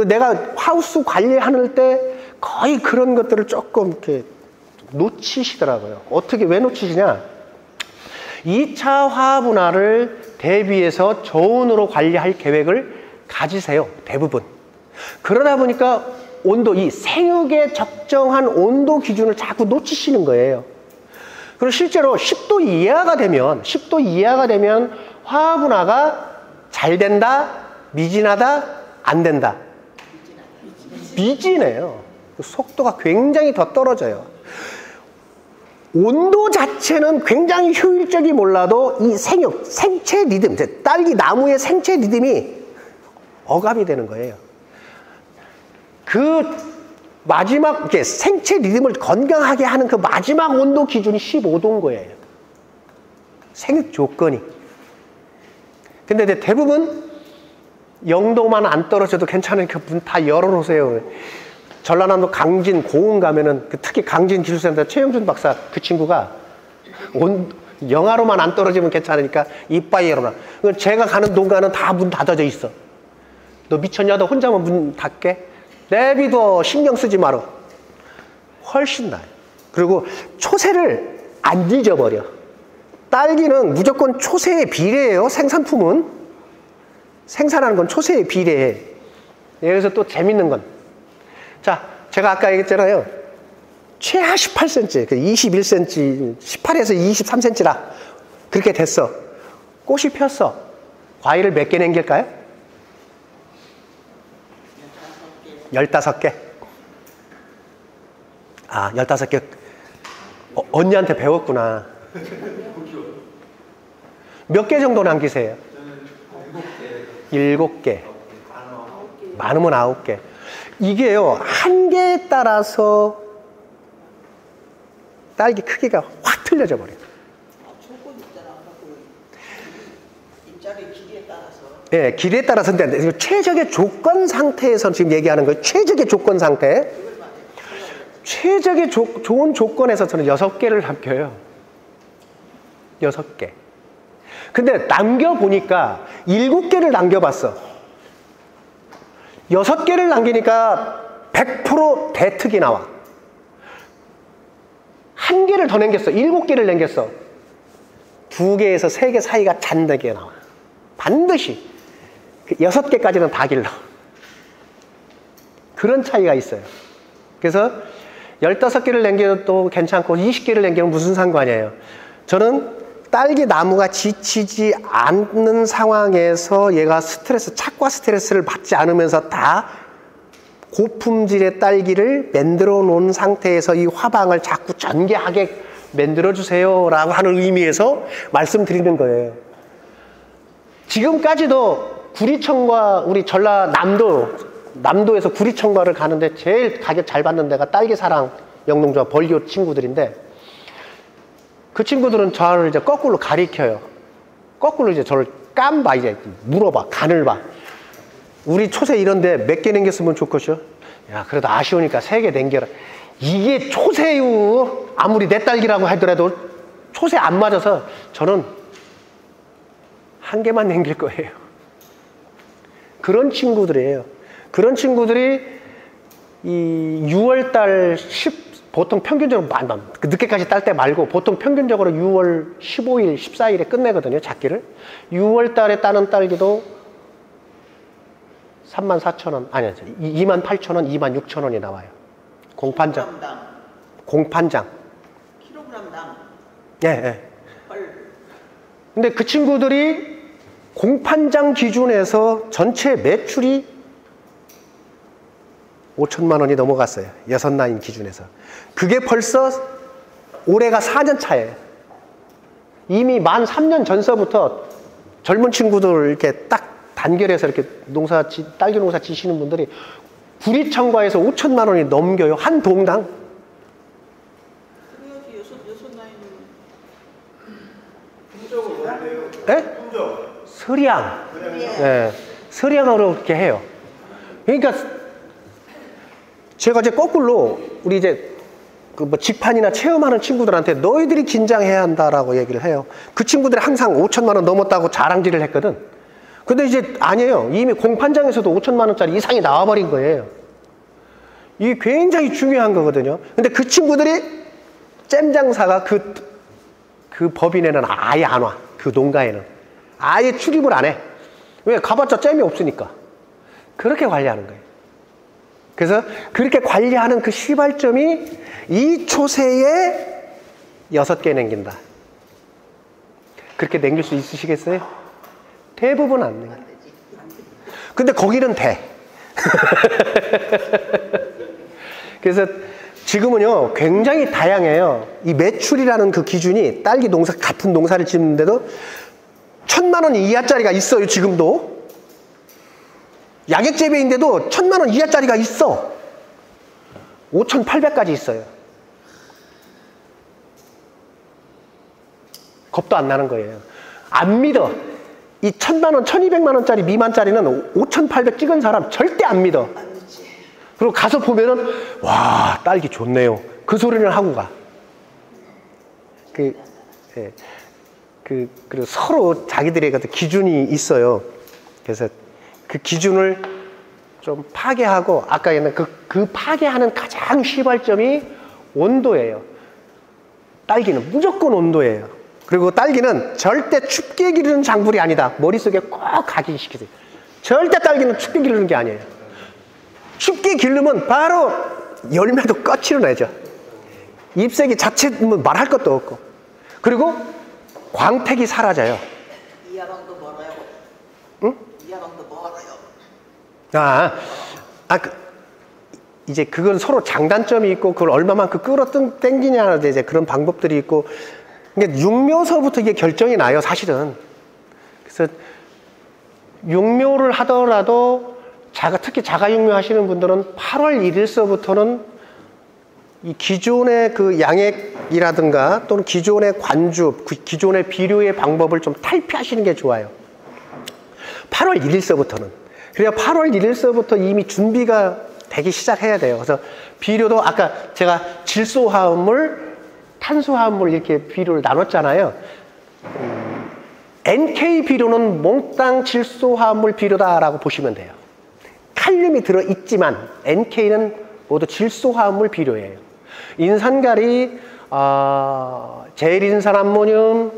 내가 하우스 관리하는 때 거의 그런 것들을 조금 이렇게 놓치시더라고요. 왜 놓치시냐? 2차 화분화를 대비해서 저온으로 관리할 계획을 가지세요. 대부분. 그러다 보니까 이 생육에 적정한 온도 기준을 자꾸 놓치시는 거예요. 그리고 실제로 10도 이하가 되면 화분화가 잘 된다, 미진하다, 안 된다. 미진해요. 속도가 굉장히 더 떨어져요. 온도 자체는 굉장히 효율적이 몰라도 이 생체 리듬, 딸기 나무의 생체 리듬이 억압이 되는 거예요. 그 마지막 생체 리듬을 건강하게 하는 그 마지막 온도 기준이 15도인 거예요. 생육 조건이. 근데 이제 대부분 0도만 안 떨어져도 괜찮으니까 문 다 열어놓으세요. 전라남도 강진 고흥 가면은 특히 강진 기술센터 최영준 박사 그 친구가 영하로만 안 떨어지면 괜찮으니까 이빠이로나. 제가 가는 농가는 다 문 닫아져 있어. 너 미쳤냐? 너 혼자만 문 닫게? 내비도 신경 쓰지 마라. 훨씬 나아요. 그리고 초세를 안 잊어버려. 딸기는 무조건 초세에 비례해요. 생산품은. 생산하는 건 초세에 비례해. 여기서 또 재밌는 건. 자, 제가 아까 얘기했잖아요. 최하 18cm, 21cm, 18에서 23cm라. 그렇게 됐어. 꽃이 폈어. 과일을 몇 개 남길까요? 15개. 아, 15개. 언니한테 배웠구나. 몇 개 정도 남기세요? 7개. 많으면 9개. 이게요, 한 개에 따라서 딸기 크기가 확 틀려져 버려요. 조건 있잖아. 입자리 길이에 따라서. 예, 길이에 따라서. 근데 최적의 조건 상태에서 지금 얘기하는 거예요. 최적의 조건 상태. 최적의 좋은 조건에서 저는 6개를 남겨요. 6개. 근데 남겨보니까 7개를 남겨봤어. 6개를 남기니까 100% 대특이 나와. 1개를 더 남겼어. 7개를 남겼어. 2개에서 3개 사이가 잔뜩이 나와. 반드시 6개까지는 다 길러. 그런 차이가 있어요. 그래서 15개를 남겨도 괜찮고 20개를 남기면 무슨 상관이에요. 저는 딸기 나무가 지치지 않는 상황에서 얘가 착과 스트레스를 받지 않으면서 다 고품질의 딸기를 만들어 놓은 상태에서 이 화방을 자꾸 전개하게 만들어 주세요 라고 하는 의미에서 말씀드리는 거예요. 지금까지도 구리청과 우리 남도에서 구리청과를 가는데 제일 가격 잘 받는 데가 딸기사랑 영농조합 벌교 친구들인데, 그 친구들은 저를 이제 거꾸로 가리켜요. 거꾸로 이제 저를 깜봐, 이제 물어봐, 간을 봐. 우리 초세 이런데 몇 개 남겼으면 좋겠죠? 야, 그래도 아쉬우니까 3개 남겨라. 이게 초세유. 아무리 내 딸기라고 하더라도 초세 안 맞아서 저는 1개만 남길 거예요. 그런 친구들이에요. 그런 친구들이 이 6월달 보통 평균적으로 늦게까지 딸 때 말고 보통 평균적으로 6월 15일, 14일에 끝내거든요, 작기를. 6월 달에 따는 딸기도 34,000원, 아니, 28,000원, 26,000원이 나와요. 공판장. 공판장. 킬로그램당. 예, 예. 헐. 근데 그 친구들이 공판장 기준에서 전체 매출이 5천만 원이 넘어갔어요. 6라인 기준에서. 그게 벌써 올해가 4년 차예요. 이미 만 3년 전서부터 젊은 친구들 이렇게 딱 단결해서 이렇게 딸기 농사 지시는 분들이 구리청과에서 5천만 원이 넘겨요. 한 동당. 그래야지 여섯 라인은. 예? 서리양. 예. 서리양으로 그렇게 해요. 그러니까 제가 이제 거꾸로 우리 이제 그 뭐 직판이나 체험하는 친구들한테 너희들이 긴장해야 한다라고 얘기를 해요. 그 친구들이 항상 5천만 원 넘었다고 자랑질을 했거든. 근데 이제 아니에요. 이미 공판장에서도 5천만 원짜리 이상이 나와버린 거예요. 이게 굉장히 중요한 거거든요. 근데 그 친구들이 잼 장사가 그 법인에는 아예 안 와. 그 농가에는. 아예 출입을 안 해. 왜? 가봤자 잼이 없으니까. 그렇게 관리하는 거예요. 그래서 그렇게 관리하는 그 시발점이 이 초세에 6개 남긴다. 그렇게 남길 수 있으시겠어요? 대부분 안 남겨. 근데 거기는 돼. 그래서 지금은요 굉장히 다양해요. 이 매출이라는 그 기준이 딸기 농사 같은 농사를 짓는데도 1,000만 원 이하짜리가 있어요. 지금도 양액재배인데도 1,000만 원 이하짜리가 있어. 5,800까지 있어요. 겁도 안 나는 거예요. 안 믿어. 이 1,000만 원, 1,200만 원짜리 미만짜리는 5,800 찍은 사람 절대 안 믿어. 그리고 가서 보면은 와 딸기 좋네요. 그 소리를 하고 가. 예. 그리고 서로 자기들의 그 기준이 있어요. 그래서 그 기준을 좀 파괴하고, 아까 얘는 그 파괴하는 가장 시발점이 온도예요. 딸기는 무조건 온도예요. 그리고 딸기는 절대 춥게 기르는 작물이 아니다. 머릿속에 꼭 각인시키세요. 절대 딸기는 춥게 기르는 게 아니에요. 춥게 기르면 바로 열매도 꺼치로 내죠. 잎새기 자체 말할 것도 없고. 그리고 광택이 사라져요. 이하방도 멀어요. 응? 이하방도 멀어요. 이제 그건 서로 장단점이 있고, 그걸 얼마만큼 끌어당기냐, 이제 그런 방법들이 있고. 그러니까 육묘서부터 이게 결정이 나요, 사실은. 그래서 육묘를 하더라도 특히 자가육묘 하시는 분들은 8월 1일서부터는 이 기존의 그 양액이라든가 또는 기존의 관주, 기존의 비료의 방법을 좀 탈피하시는 게 좋아요. 8월 1일서부터는. 그래야 8월 1일서부터 이미 준비가 되기 시작해야 돼요. 그래서 비료도 아까 제가 질소화합물, 탄수화합물 이렇게 비료를 나눴잖아요. NK 비료는 몽땅 질소화합물 비료다라고 보시면 돼요. 칼륨이 들어있지만 NK는 모두 질소화합물 비료예요. 인산가리, 제일인산암모늄,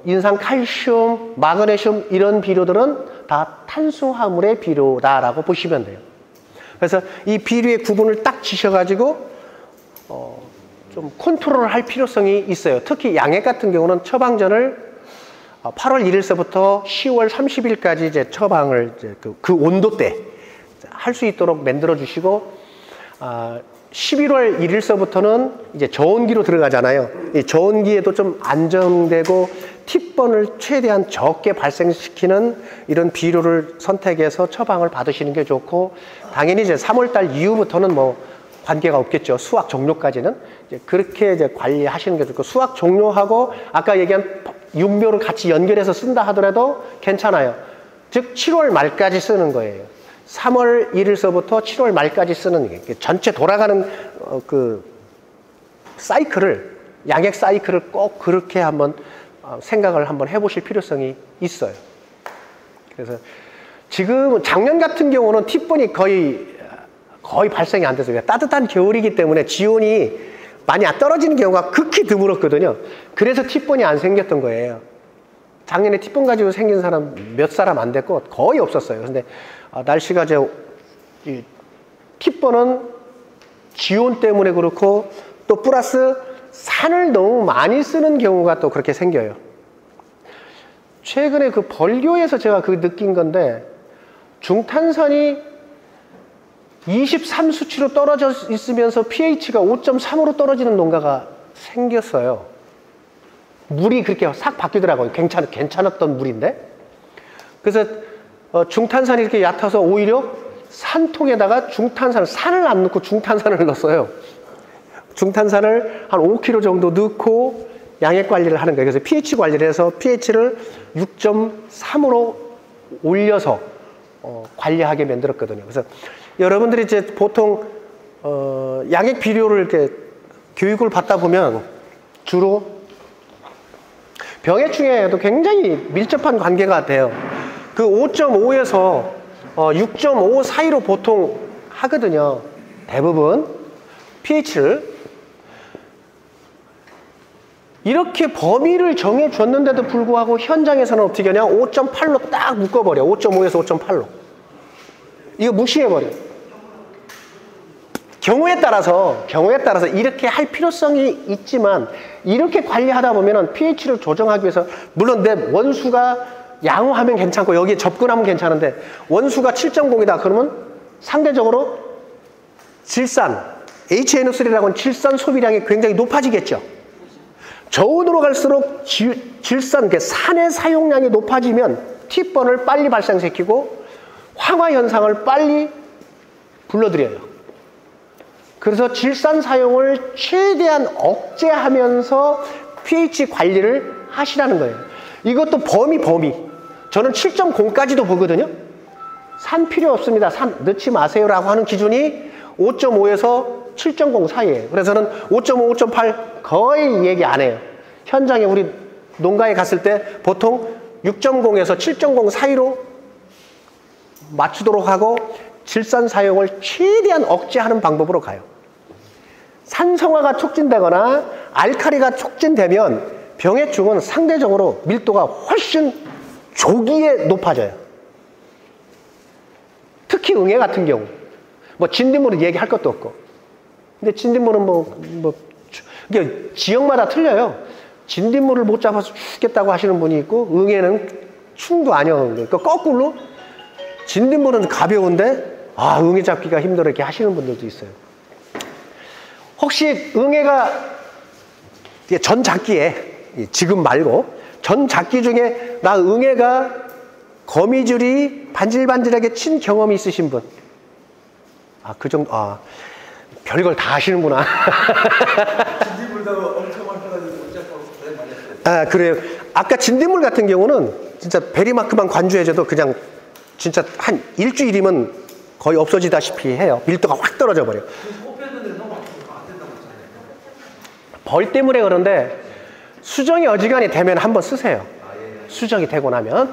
인산칼슘, 마그네슘 이런 비료들은 다 탄수화물의 비료다라고 보시면 돼요. 그래서 이 비료의 구분을 딱 지셔가지고 좀 컨트롤을 할 필요성이 있어요. 특히 양액 같은 경우는 처방전을 8월 1일서부터 10월 30일까지 이제 처방을 이제 그 온도대 할 수 있도록 만들어 주시고, 11월 1일서부터는 이제 저온기로 들어가잖아요. 이 저온기에도 좀 안정되고 팁번을 최대한 적게 발생시키는 이런 비료를 선택해서 처방을 받으시는 게 좋고, 당연히 이제 3월달 이후부터는 관계가 없겠죠. 수확 종료까지는 이제 그렇게 이제 관리하시는 게 좋고, 수확 종료하고 아까 얘기한 육묘를 같이 연결해서 쓴다 하더라도 괜찮아요. 즉 7월 말까지 쓰는 거예요. 3월 1일서부터 7월 말까지 쓰는 게 전체 돌아가는 그 사이클을, 양액 사이클을 꼭 그렇게 한번 생각을 한번 해보실 필요성이 있어요. 그래서 지금 작년 같은 경우는 팁번이 거의 발생이 안 됐어요. 따뜻한 겨울이기 때문에 지온이 많이 떨어지는 경우가 극히 드물었거든요. 그래서 팁번이 안 생겼던 거예요. 작년에 팁번 가지고 생긴 사람 몇 사람 안 됐고 거의 없었어요. 근데 날씨가 이 팁번은 지온 때문에 그렇고, 또 플러스 산을 너무 많이 쓰는 경우가 또 그렇게 생겨요. 최근에 그 벌교에서 제가 느낀 건데, 중탄산이 23수치로 떨어져 있으면서 pH가 5.3으로 떨어지는 농가가 생겼어요. 물이 그렇게 싹 바뀌더라고요. 괜찮았던 물인데. 그래서 중탄산이 이렇게 얕아서 오히려 산통에다가 산을 안 넣고 중탄산을 넣었어요. 중탄산을 한 5kg 정도 넣고 양액 관리를 하는 거예요. 그래서 pH 관리를 해서 pH를 6.3으로 올려서 관리하게 만들었거든요. 그래서 여러분들이 이제 보통 양액 비료를 이렇게 교육을 받다 보면 주로 병해충에도 굉장히 밀접한 관계가 돼요. 그 5.5에서 6.5 사이로 보통 하거든요. 대부분 pH를 이렇게 범위를 정해줬는데도 불구하고 현장에서는 어떻게 하냐, 5.8로 딱 묶어버려. 5.5에서 5.8로 이거 무시해버려. 경우에 따라서 이렇게 할 필요성이 있지만, 이렇게 관리하다 보면은 pH를 조정하기 위해서, 물론 내 원수가 양호하면 괜찮고 여기에 접근하면 괜찮은데, 원수가 7.0이다 그러면 상대적으로 질산, HNO3라고 하는 질산 소비량이 굉장히 높아지겠죠. 저온으로 갈수록 질산, 산의 사용량이 높아지면 팁번을 빨리 발생시키고 황화 현상을 빨리 불러들여요. 그래서 질산 사용을 최대한 억제하면서 pH 관리를 하시라는 거예요. 이것도 범위. 저는 7.0까지도 보거든요. 산 필요 없습니다. 산 넣지 마세요라고 하는 기준이 5.5에서 7.0 사이에요. 그래서 저는 5.5, 5.8 거의 얘기 안 해요. 현장에 우리 농가에 갔을 때 보통 6.0에서 7.0 사이로 맞추도록 하고 질산 사용을 최대한 억제하는 방법으로 가요. 산성화가 촉진되거나 알카리가 촉진되면 병해충은 상대적으로 밀도가 훨씬 조기에 높아져요. 특히 응애 같은 경우. 뭐 진딧물은 얘기할 것도 없고. 근데 진딧물은 이게 지역마다 틀려요. 진딧물을 못 잡아서 죽겠다고 하시는 분이 있고, 응애는 충도 아니요. 그러니까 거꾸로 진딧물은 가벼운데 응애 잡기가 힘들어 이렇게 하시는 분들도 있어요. 혹시 응애가 전 작기에, 지금 말고 전 작기 중에 나 응애가 거미줄이 반질반질하게 친 경험이 있으신 분? 그 정도, 별걸 다 하시는구나. 진딧물다가 엄청 많아가지고 못 잡고 고생 많이 했어요. 그래요. 아까 진딧물 같은 경우는 진짜 베리마크만 관주해줘도 그냥 진짜 한 일주일이면 거의 없어지다시피 해요. 밀도가 확 떨어져 버려요. 뽑혔는데 너무 안 된다고 했잖아요. 벌 때문에 그런데 수정이 어지간히 되면 한번 쓰세요. 수정이 되고 나면.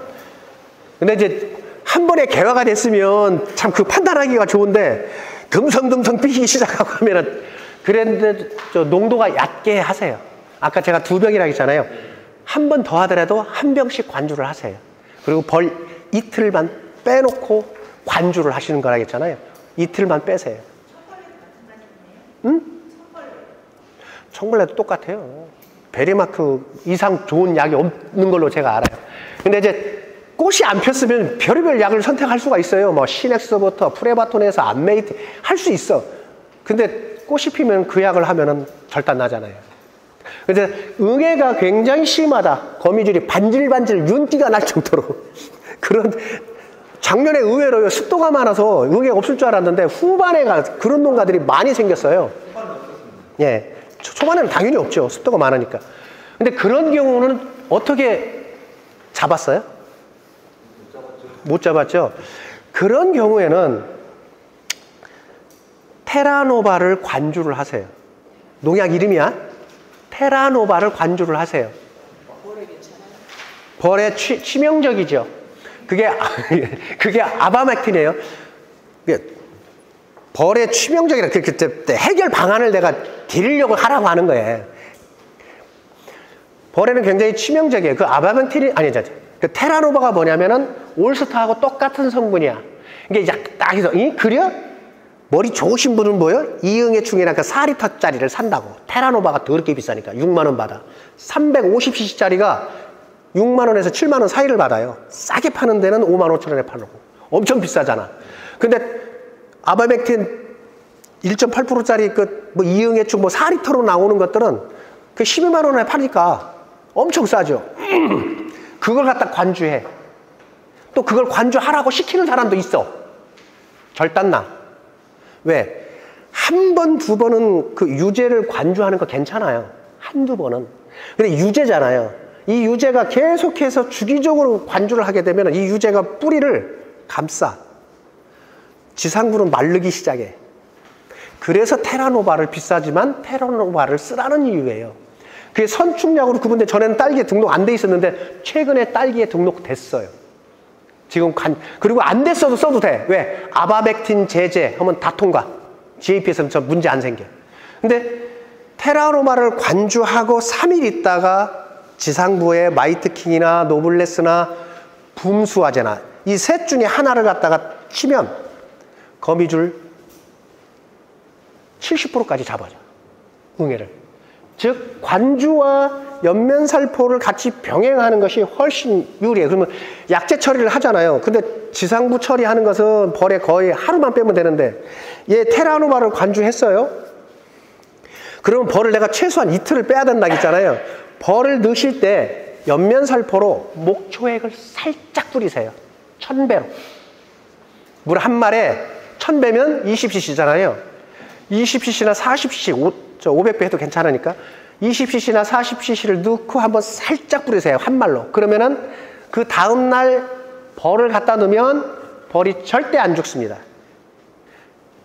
근데 이제 한 번에 개화가 됐으면 참 그 판단하기가 좋은데 듬성듬성 삐기 시작하고 하면은, 그랬는데 농도가 얕게 하세요. 아까 제가 2병이라고 했잖아요. 한 번 더 하더라도 한 병씩 관주를 하세요. 그리고 벌 이틀만 빼놓고 관주를 하시는 거라고 했잖아요. 이틀만 빼세요. 응? 청벌레도 똑같아요. 베리마크 이상 좋은 약이 없는 걸로 제가 알아요. 근데 이제 꽃이 안 폈으면 별의별 약을 선택할 수가 있어요. 뭐 시넥스부터 프레바톤에서 암메이트 할 수 있어. 근데 꽃이 피면 그 약을 하면은 절단 나잖아요. 그래서 응애가 굉장히 심하다. 거미줄이 반질반질 윤기가 날 정도로 그런. 작년에 의외로 습도가 많아서 응애가 없을 줄 알았는데 후반에 그런 농가들이 많이 생겼어요. 예. 초반에는 당연히 없죠. 습도가 많으니까. 근데 그런 경우는 어떻게 잡았어요? 못 잡았죠. 그런 경우에는 테라노바를 관주를 하세요. 농약 이름이야? 테라노바를 관주를 하세요. 벌에 치명적이죠. 그게 아바맥틴이에요. 벌에 치명적이라 그때 해결 방안을 내가 드리려고 하라고 하는 거예요. 벌에는 굉장히 치명적이에요. 그 아바맥틴이 그 테라노바가 뭐냐면은 올스타하고 똑같은 성분이야. 이게 딱 해서 그려? 머리 좋으신 분은 뭐요? 이응애충이나 그 4리터짜리를 산다고. 테라노바가 더럽게 비싸니까 6만 원 받아. 350cc짜리가 6만 원에서 7만 원 사이를 받아요. 싸게 파는 데는 5만 5천 원에 팔고. 엄청 비싸잖아. 근데 아바맥틴 1.8%짜리 뭐 이응애충 4리터로 나오는 것들은 그 12만 원에 파니까 엄청 싸죠. 그걸 갖다 관주해. 또 그걸 관주하라고 시키는 사람도 있어. 절단나. 왜? 한 번, 두 번은 그 유제를 관주하는 거 괜찮아요. 한두 번은. 근데 유제잖아요. 이 유제가 계속해서 주기적으로 관주를 하게 되면 이 유제가 뿌리를 감싸. 지상부는 마르기 시작해. 그래서 테라노바를 비싸지만 테라노바를 쓰라는 이유예요. 그게 선충약으로 구분돼. 전에는 딸기에 등록 안 돼 있었는데 최근에 딸기에 등록됐어요. 지금 그리고 안 됐어도 써도 돼. 왜? 아바맥틴 제제 하면 다 통과. GAP에서는 저 문제 안 생겨. 근데 테라노바를 관주하고 3일 있다가 지상부에 마이트킹이나 노블레스나 붐수화제나 이 셋 중에 하나를 갖다가 치면 거미줄 70%까지 잡아줘. 응애를. 즉 관주와 연면살포를 같이 병행하는 것이 훨씬 유리해. 그러면 약제 처리를 하잖아요. 근데 지상부 처리하는 것은 벌에 거의 하루만 빼면 되는데 얘 테라노바를 관주했어요. 그러면 벌을 내가 최소한 이틀을 빼야 된다고 했잖아요. 벌을 넣으실 때 연면살포로 목초액을 살짝 뿌리세요. 1000배로. 물 한 말에 1000배면 20cc잖아요. 20cc나 40cc, 500배 해도 괜찮으니까 20cc나 40cc를 넣고 한번 살짝 뿌리세요. 한 말로. 그러면은 그 다음날 벌을 갖다 넣으면 벌이 절대 안 죽습니다.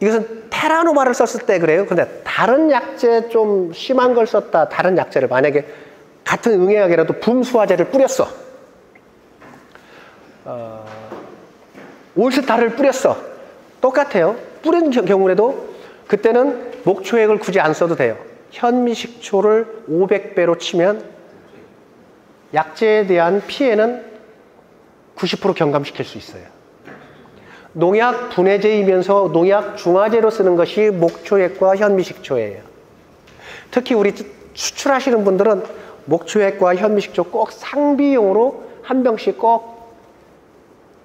이것은 테라노바를 썼을 때 그래요. 근데 다른 약제 좀 심한 걸 썼다. 다른 약제를 만약에 같은 응애약이라도 붐수화제를 뿌렸어. 올스타를 뿌렸어. 똑같아요. 뿌린 경우에도 그때는 목초액을 굳이 안 써도 돼요. 현미식초를 500배로 치면 약재에 대한 피해는 90% 경감시킬 수 있어요. 농약 분해제이면서 농약 중화제로 쓰는 것이 목초액과 현미식초예요. 특히 우리 수출하시는 분들은 목초액과 현미식초 꼭 상비용으로 한 병씩 꼭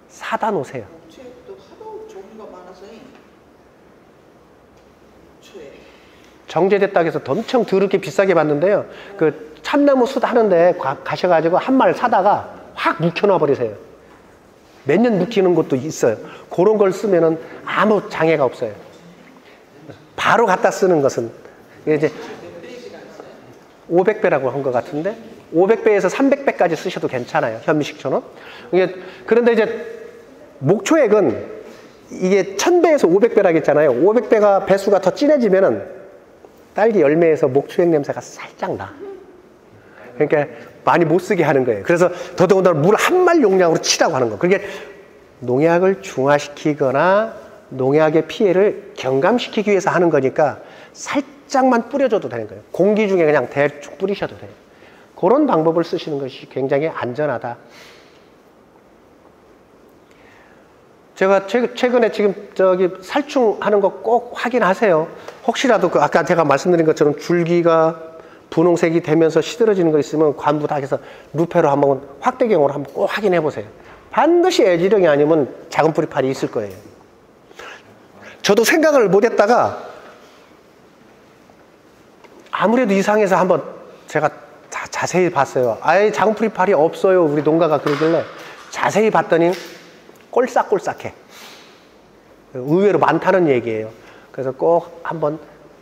사다 놓으세요. 목초액도 하도 종류가 많아서 목초액. 정제됐다고 해서 엄청 더럽게 비싸게 받는데요. 그 참나무 숯 하는데 가셔가지고 한 말 사다가 확 묵혀놔 버리세요. 몇 년 묵히는 것도 있어요. 그런 걸 쓰면은 아무 장애가 없어요. 바로 갖다 쓰는 것은 이제 500배라고 한 것 같은데 500배에서 300배까지 쓰셔도 괜찮아요. 현미식초는. 그런데 이제 목초액은 이게 1000배에서 500배라고 했잖아요. 500배가 배수가 더 진해지면은 딸기 열매에서 목초액 냄새가 살짝 나. 그러니까 많이 못 쓰게 하는 거예요. 그래서 더더군다나 물 한 말 용량으로 치라고 하는 거. 그게 농약을 중화시키거나 농약의 피해를 경감시키기 위해서 하는 거니까 살짝만 뿌려줘도 되는 거예요. 공기 중에 그냥 대충 뿌리셔도 돼요. 그런 방법을 쓰시는 것이 굉장히 안전하다. 제가 최근에 지금 살충하는 거 꼭 확인하세요. 혹시라도 아까 제가 말씀드린 것처럼 줄기가 분홍색이 되면서 시들어지는 거 있으면 관부 다 해서 루페로 한번 확대경으로 한번 꼭 확인해 보세요. 반드시 애지령이 아니면 작은 뿌리팔이 있을 거예요. 저도 생각을 못 했다가 아무래도 이상해서 한번 제가 자세히 봤어요. 아예 작은 뿌리팔이 없어요. 우리 농가가 그러길래 자세히 봤더니 꼴싹꼴싹해. 의외로 많다는 얘기예요. 그래서 꼭 한번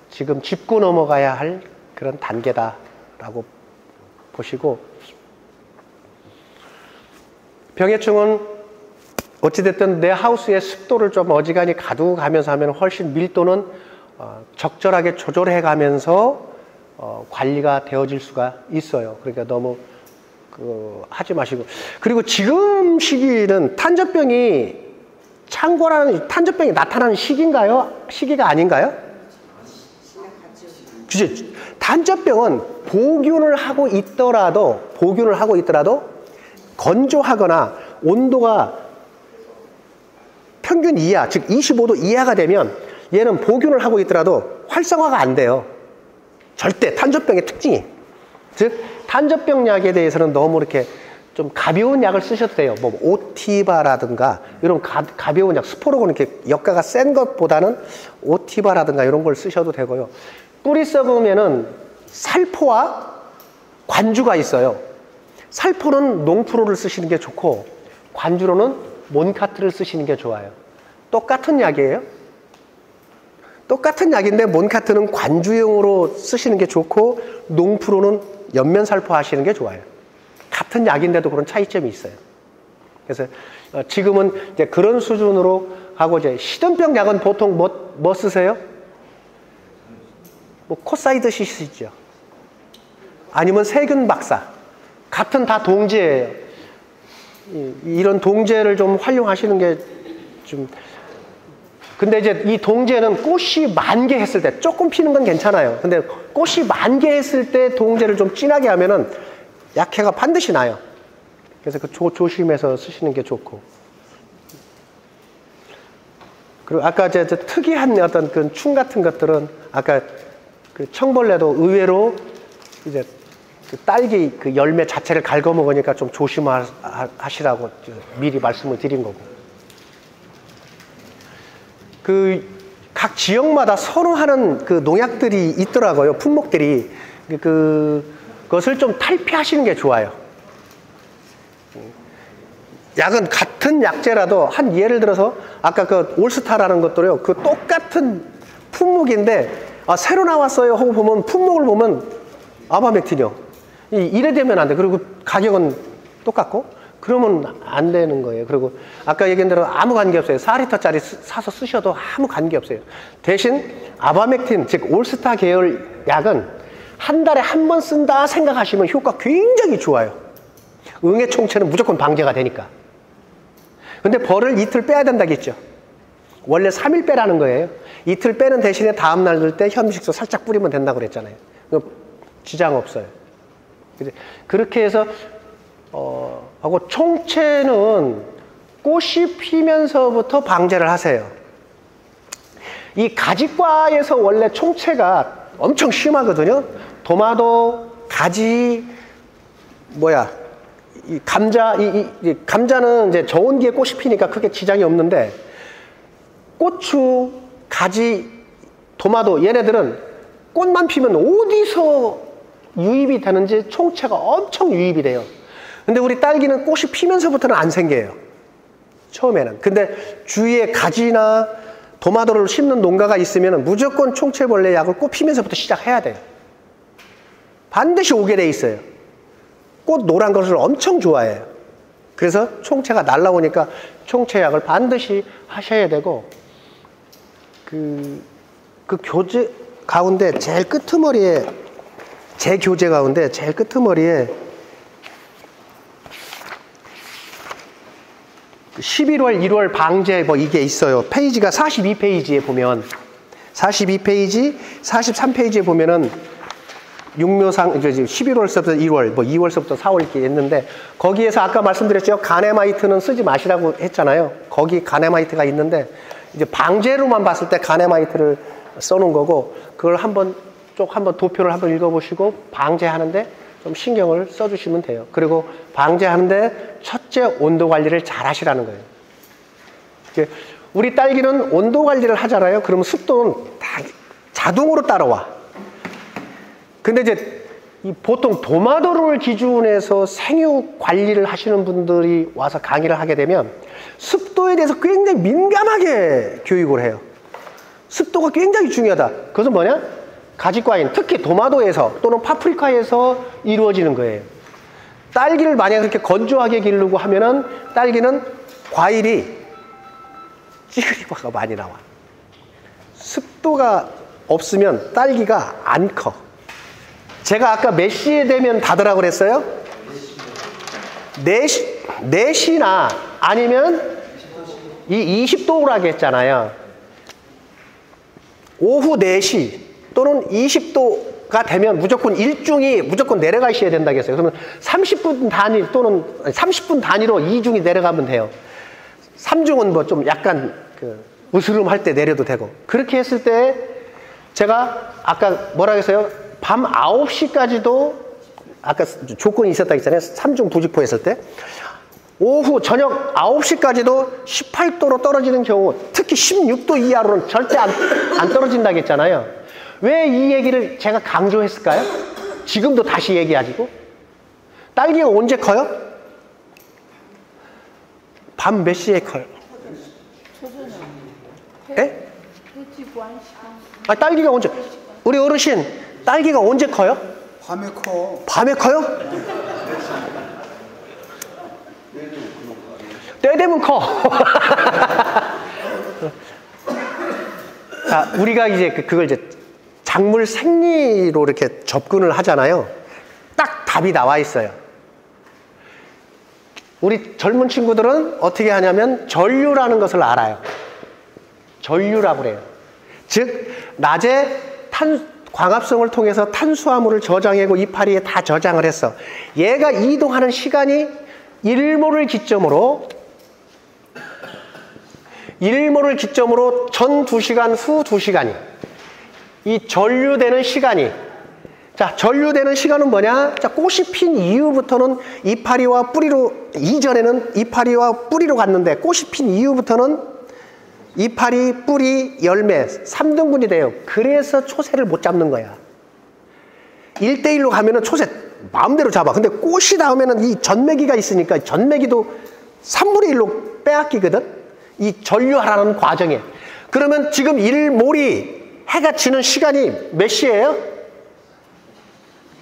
지금 짚고 넘어가야 할 그런 단계다라고 보시고, 병해충은 어찌됐든 내 하우스의 습도를 좀 어지간히 가두고 가면서 하면 훨씬 밀도는 적절하게 조절해 가면서 관리가 되어질 수가 있어요. 그러니까 너무 하지 마시고. 그리고 지금 시기는 탄저병이 나타나는 시기인가요? 시기가 아닌가요? 탄저병은 보균을 하고 있더라도 건조하거나 온도가 평균 이하, 즉 25도 이하가 되면 얘는 보균을 하고 있더라도 활성화가 안 돼요. 절대 탄저병의 특징이. 즉 탄저병 약에 대해서는 너무 이렇게 좀 가벼운 약을 쓰셔도 돼요. 뭐 오티바라든가 이런 가벼운 약, 스포로곤 이렇게 역가가 센 것보다는 오티바라든가 이런 걸 쓰셔도 되고요. 뿌리 썩으면은 살포와 관주가 있어요. 살포는 농프로를 쓰시는 게 좋고 관주로는 몬카트를 쓰시는 게 좋아요. 똑같은 약이에요. 똑같은 약인데 몬카트는 관주용으로 쓰시는 게 좋고 농프로는 옆면 살포 하시는 게 좋아요. 같은 약인데도 그런 차이점이 있어요. 그래서 지금은 이제 그런 수준으로 하고, 이제 시든병 약은 보통 뭐 쓰세요? 뭐 코사이드 시시죠. 아니면 세균 박사. 같은 다 동제예요. 이런 동제를 좀 활용하시는 게 좀. 근데 이제 이 동제는 꽃이 만개했을 때, 조금 피는 건 괜찮아요. 근데 꽃이 만개했을 때 동제를 좀 진하게 하면은 약해가 반드시 나요. 그래서 조심해서 쓰시는 게 좋고. 그리고 아까 특이한 어떤 그 충 같은 것들은 아까 그 청벌레도 의외로 이제 그 딸기 그 열매 자체를 갉아먹으니까 좀 조심하시라고 미리 말씀을 드린 거고. 각 지역마다 선호하는 그 농약들이 있더라고요. 품목들이. 그것을 좀 탈피하시는 게 좋아요. 약은 같은 약재라도 예를 들어서 아까 그 올스타라는 것도요. 그 똑같은 품목인데 새로 나왔어요 하고 보면 품목을 보면 아바맥틴이요. 이래 되면 안 돼. 그리고 가격은 똑같고. 그러면 안 되는 거예요. 그리고 아까 얘기한 대로 아무 관계 없어요. 4리터짜리 사서 쓰셔도 아무 관계 없어요. 대신 아바맥틴, 즉 올스타 계열 약은 한 달에 한 번 쓴다 생각하시면 효과 굉장히 좋아요. 응애 총체는 무조건 방제가 되니까. 근데 벌을 이틀 빼야 된다겠죠. 원래 3일 빼라는 거예요. 이틀 빼는 대신에 다음날 넣을 때 현미식소 살짝 뿌리면 된다고 그랬잖아요. 지장 없어요. 그렇게 해서 하고 총체는 꽃이 피면서부터 방제를 하세요. 이 가지과에서 원래 총체가 엄청 심하거든요. 도마도, 가지, 이 감자, 이 감자는 이제 저온기에 꽃이 피니까 크게 지장이 없는데, 고추, 가지, 도마도 얘네들은 꽃만 피면 어디서 유입이 되는지 총체가 엄청 유입이 돼요. 근데 우리 딸기는 꽃이 피면서부터는 안 생겨요. 처음에는. 근데 주위에 가지나 도마도를 심는 농가가 있으면 무조건 총체벌레 약을 꽃 피면서부터 시작해야 돼요. 반드시 오게 돼 있어요. 꽃 노란 것을 엄청 좋아해요. 그래서 총체가 날라오니까 총체약을 반드시 하셔야 되고, 그 교재 가운데 제일 끄트머리에, 제 교재 가운데 제일 끄트머리에 11월, 1월 방제 이게 있어요. 페이지가 42페이지에 보면, 42페이지, 43페이지에 보면은 육묘상, 이제 11월서부터 1월, 2월서부터 4월 이렇게 했는데, 거기에서 아까 말씀드렸죠. 가네마이트는 쓰지 마시라고 했잖아요. 거기 가네마이트가 있는데, 이제 방제로만 봤을 때 가네마이트를 써놓은 거고, 그걸 한번 도표를 한번 읽어보시고, 방제하는데 좀 신경을 써주시면 돼요. 그리고 방제하는데 첫째 온도 관리를 잘 하시라는 거예요. 우리 딸기는 온도 관리를 하잖아요. 그러면 습도는 다 자동으로 따라와. 근데 이제 보통 도마도를 기준해서 생육 관리를 하시는 분들이 와서 강의를 하게 되면 습도에 대해서 굉장히 민감하게 교육을 해요. 습도가 굉장히 중요하다. 그것은 뭐냐? 가지과인, 특히 도마도에서 또는 파프리카에서 이루어지는 거예요. 딸기를 만약에 그렇게 건조하게 기르고 하면은 딸기는 과일이 찌그리과가 많이 나와. 습도가 없으면 딸기가 안 커. 제가 아까 몇 시에 되면 닫으라고 그랬어요? 4시나 아니면 이 20도라고 했잖아요. 오후 4시 또는 20도가 되면 무조건 일중이 무조건 내려가 있어야 된다고 했어요. 그러면 30분 단위 또는 30분 단위로 2중이 내려가면 돼요. 3중은 좀 약간 으스름할 때 내려도 되고. 그렇게 했을 때 제가 아까 뭐라고 했어요? 밤 9시까지도 아까 조건이 있었다고 했잖아요. 3중 부직포 했을 때. 오후 저녁 9시까지도 18도로 떨어지는 경우, 특히 16도 이하로는 절대 안 떨어진다고 했잖아요. 왜 이 얘기를 제가 강조했을까요? 지금도 다시 얘기하지고. 딸기가 언제 커요? 밤 몇 시에 커요? 예? 딸기가 언제? 우리 어르신, 딸기가 언제 커요? 밤에 커. 밤에 커요? 때 되면 커. 자, 우리가 이제 그걸 이제 작물 생리로 이렇게 접근을 하잖아요. 딱 답이 나와 있어요. 우리 젊은 친구들은 어떻게 하냐면 전류라는 것을 알아요. 전류라고 그래요. 즉, 낮에 광합성을 통해서 탄수화물을 저장하고 이파리에 다 저장을 했어. 얘가 이동하는 시간이 일모를 기점으로 전 2시간, 후 2시간이 이 전류되는 시간이, 자, 전류되는 시간은 뭐냐? 자, 꽃이 핀 이후부터는 이파리와 뿌리로, 이전에는 이파리와 뿌리로 갔는데 꽃이 핀 이후부터는 이파리, 뿌리, 열매 3등분이 돼요. 그래서 초새를 못 잡는 거야. 1대1로 가면은 초새 마음대로 잡아. 근데 꽃이 나오면은 이 전매기가 있으니까 전매기도 3분의 1로 빼앗기거든? 이 전류하라는 과정에. 그러면 지금 일몰이 해가 지는 시간이 몇 시예요?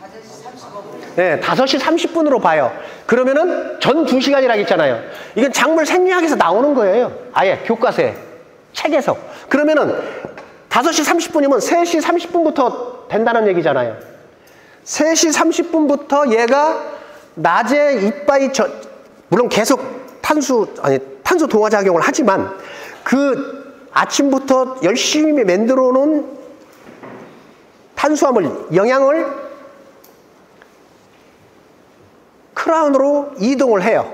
5시 35분. 네, 5시 30분으로 봐요. 그러면은 전 2시간이라고 했잖아요. 이건 작물 생리학에서 나오는 거예요. 아예 교과서에, 책에서. 그러면은 5시 30분이면 3시 30분부터 된다는 얘기잖아요. 3시 30분부터 얘가 낮에 이빠이 물론 계속 탄소 동화 작용을 하지만 그 아침부터 열심히 만들어 놓은 탄수화물 영양을 크라운으로 이동을 해요.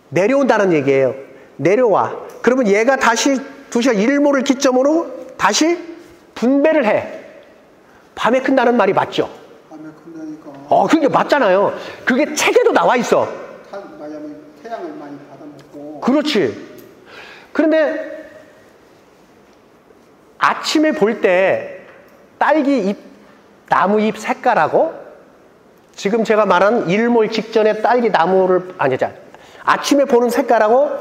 내려온다는 얘기예요. 내려와. 그러면 얘가 다시 2시간 일모를 기점으로 다시 분배를 해. 밤에 큰다는 말이 맞죠? 밤에 큰다니까. 그게 맞잖아요. 그게 책에도 나와 있어. 왜냐면 태양을 많이 받아먹고. 그렇지. 그런데 아침에 볼 때 딸기 잎, 나무 잎 색깔하고 지금 제가 말한 일몰 직전에 딸기 나무를 아침에 보는 색깔하고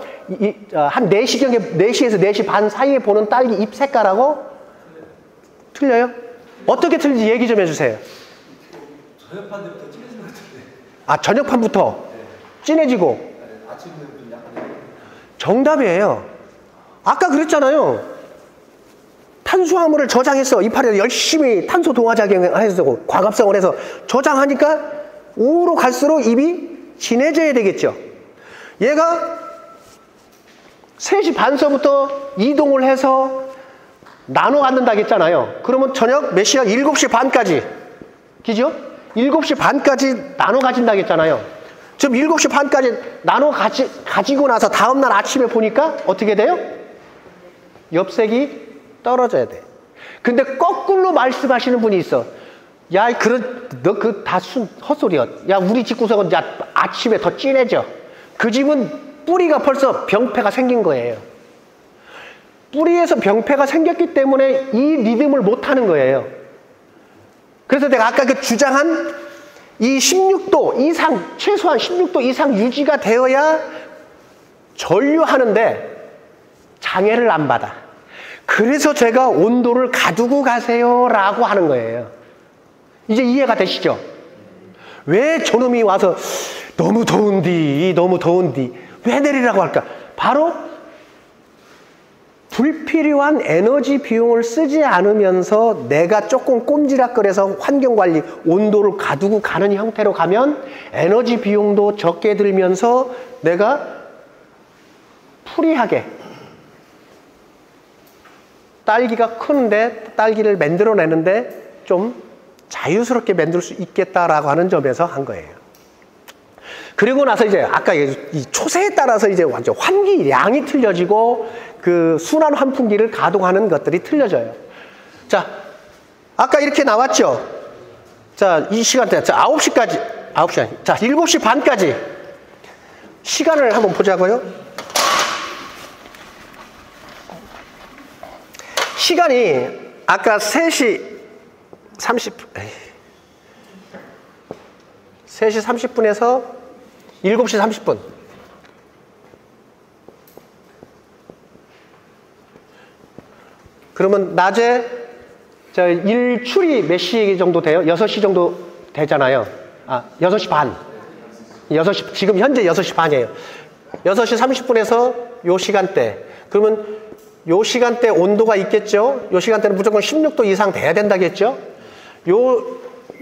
한 4시경에 4시에서 4시 반 사이에 보는 딸기 잎 색깔하고 틀려요? 어떻게 틀린지 얘기 좀 해주세요. 저녁판 때부터 진해지는 것 같은데. 저녁판부터 진해지고. 네, 아침에는 약간. 정답이에요. 아까 그랬잖아요. 탄수화물을 저장해서 이파리에서 열심히 탄소 동화작용을 해서 과갑성을 해서 저장하니까 오후로 갈수록 잎이 진해져야 되겠죠. 얘가 3시 반서부터 이동을 해서 나눠 갖는다 했잖아요. 그러면 저녁 몇 시야? 7시 반까지. 그죠? 7시 반까지 나눠 가진다 했잖아요. 지금 7시 반까지 나눠 가지고 나서 다음날 아침에 보니까 어떻게 돼요? 엽색이 떨어져야 돼. 근데 거꾸로 말씀하시는 분이 있어. 야, 너 다 헛소리야. 야, 우리 집 구석은 아침에 더 진해져. 그 집은 뿌리가 벌써 병폐가 생긴 거예요. 뿌리에서 병폐가 생겼기 때문에 이 리듬을 못 하는 거예요. 그래서 내가 아까 그 주장한 이 16도 이상, 최소한 16도 이상 유지가 되어야 전류하는데 장애를 안 받아. 그래서 제가 온도를 가두고 가세요 라고 하는 거예요. 이제 이해가 되시죠? 왜 저놈이 와서 너무 더운디 왜 내리라고 할까? 바로 불필요한 에너지 비용을 쓰지 않으면서 내가 조금 꼼지락거려서 환경관리, 온도를 가두고 가는 형태로 가면 에너지 비용도 적게 들면서 내가 프리하게 딸기가 크는데 딸기를 만들어내는데 좀 자유스럽게 만들 수 있겠다라고 하는 점에서 한 거예요. 그리고 나서 이제 아까 이 초세에 따라서 이제 완전 환기량이 틀려지고 그 순환 환풍기를 가동하는 것들이 틀려져요. 자, 아까 이렇게 나왔죠? 자, 이 시간대, 자, 9시까지, 자, 7시 반까지 시간을 한번 보자고요. 시간이 아까 3시 30분에서 7시 30분. 그러면 낮에 일출이 몇 시 정도 돼요? 6시 정도 되잖아요. 6시 반. 6시, 지금 현재 6시 반이에요. 6시 30분에서 요 시간대. 그러면 요 시간대 온도가 있겠죠? 요 시간대는 무조건 16도 이상 돼야 된다겠죠?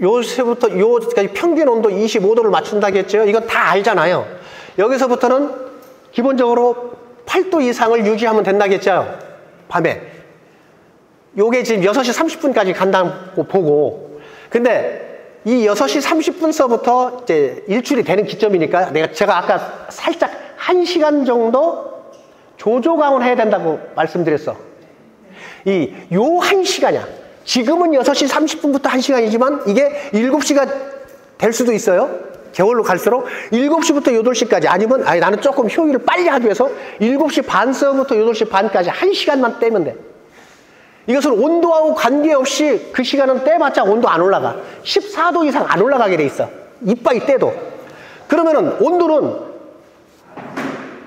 요새부터 평균 온도 25도를 맞춘다겠죠? 이건 다 알잖아요. 여기서부터는 기본적으로 8도 이상을 유지하면 된다겠죠? 밤에. 요게 지금 6시 30분까지 간다고 보고. 근데 이 6시 30분서부터 이제 일출이 되는 기점이니까 제가 아까 살짝 1시간 정도 조조강을 해야 된다고 말씀드렸어. 요 1시간이야. 지금은 6시 30분부터 1시간이지만 이게 7시가 될 수도 있어요. 겨울로 갈수록 7시부터 8시까지 아니면 나는 조금 효율을 빨리 하기 위해서 7시 반서부터 8시 반까지 1시간만 떼면 돼. 이것은 온도하고 관계없이 그 시간은 떼봤자 온도 안 올라가. 14도 이상 안 올라가게 돼 있어. 이빠이 떼도. 그러면은 온도는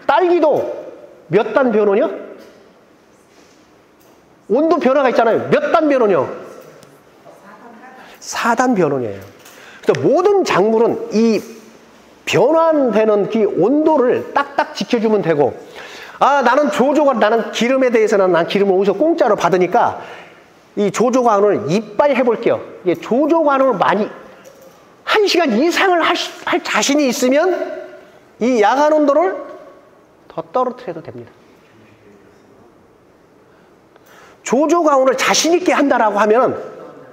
딸기도 몇 단 변호냐? 온도 변화가 있잖아요. 몇 단 변호냐? 4단 변호냐예요. 그래서 모든 작물은 이 변환되는 그 온도를 딱딱 지켜주면 되고, 나는 나는 기름에 대해서는 난 기름을 어디서 공짜로 받으니까 이 조조관을 이빨 해볼게요. 조조관을 많이 1시간 이상을 할 자신이 있으면 이 야간 온도를 더 떨어뜨려도 됩니다. 조조강우를 자신 있게 한다라고 하면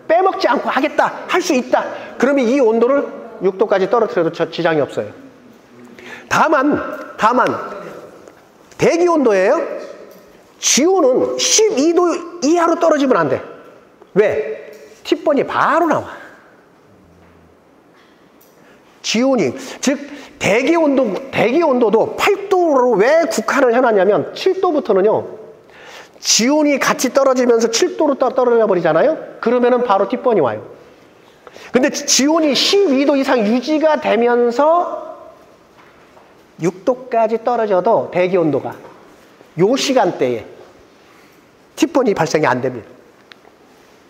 빼먹지 않고 하겠다, 할 수 있다. 그러면 이 온도를 6도까지 떨어뜨려도 지장이 없어요. 다만 대기 온도예요. 지온은 12도 이하로 떨어지면 안 돼. 왜? T번이 바로 나와. 지온이, 즉 대기 온도도 8도로 왜 국한을 해놨냐면 7도부터는요 지온이 같이 떨어지면서 7도로 떨어져 버리잖아요. 그러면은 바로 T번이 와요. 근데 지온이 12도 이상 유지가 되면서 6도까지 떨어져도 대기 온도가 요 시간대에 T번이 발생이 안 됩니다.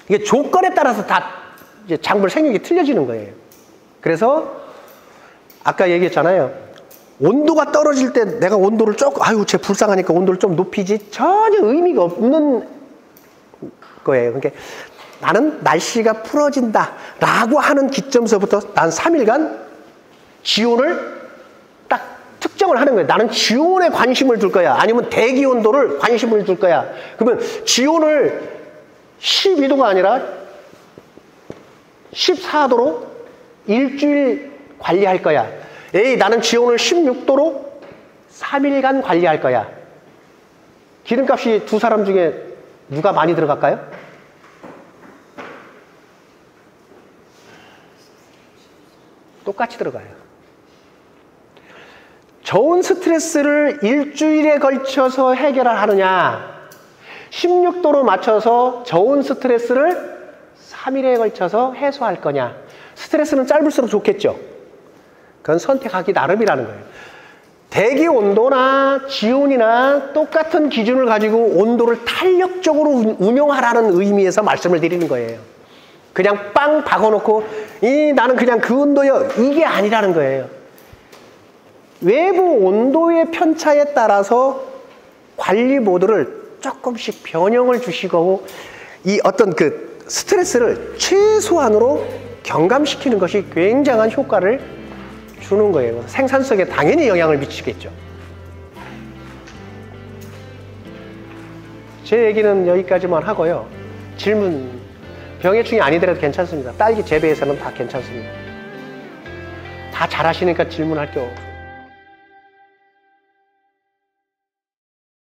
이게 조건에 따라서 다 이제 작물 생육이 틀려지는 거예요. 그래서 아까 얘기했잖아요. 온도가 떨어질 때 내가 온도를 조금, 아유, 쟤 불쌍하니까 온도를 좀 높이지. 전혀 의미가 없는 거예요. 그러니까 나는 날씨가 풀어진다 라고 하는 기점서부터 난 3일간 지온을 딱 특정을 하는 거예요. 나는 지온에 관심을 둘 거야. 아니면 대기 온도를 관심을 둘 거야. 그러면 지온을 12도가 아니라 14도로 일주일 관리할 거야. 에이, 나는 지온을 16도로 3일간 관리할 거야. 기름값이 두 사람 중에 누가 많이 들어갈까요? 똑같이 들어가요. 저온 스트레스를 일주일에 걸쳐서 해결을 하느냐, 16도로 맞춰서 저온 스트레스를 3일에 걸쳐서 해소할 거냐. 스트레스는 짧을수록 좋겠죠. 그건 선택하기 나름이라는 거예요. 대기 온도나 지온이나 똑같은 기준을 가지고 온도를 탄력적으로 운용하라는 의미에서 말씀을 드리는 거예요. 그냥 빵 박아놓고 나는 그냥 그 온도요, 이게 아니라는 거예요. 외부 온도의 편차에 따라서 관리 모드를 조금씩 변형을 주시고 이 어떤 그 스트레스를 최소한으로 경감시키는 것이 굉장한 효과를 주는 거예요. 생산성에 당연히 영향을 미치겠죠. 제 얘기는 여기까지만 하고요. 질문, 병해충이 아니더라도 괜찮습니다. 딸기 재배에서는 다 괜찮습니다. 다 잘하시니까 질문할 게 없어요.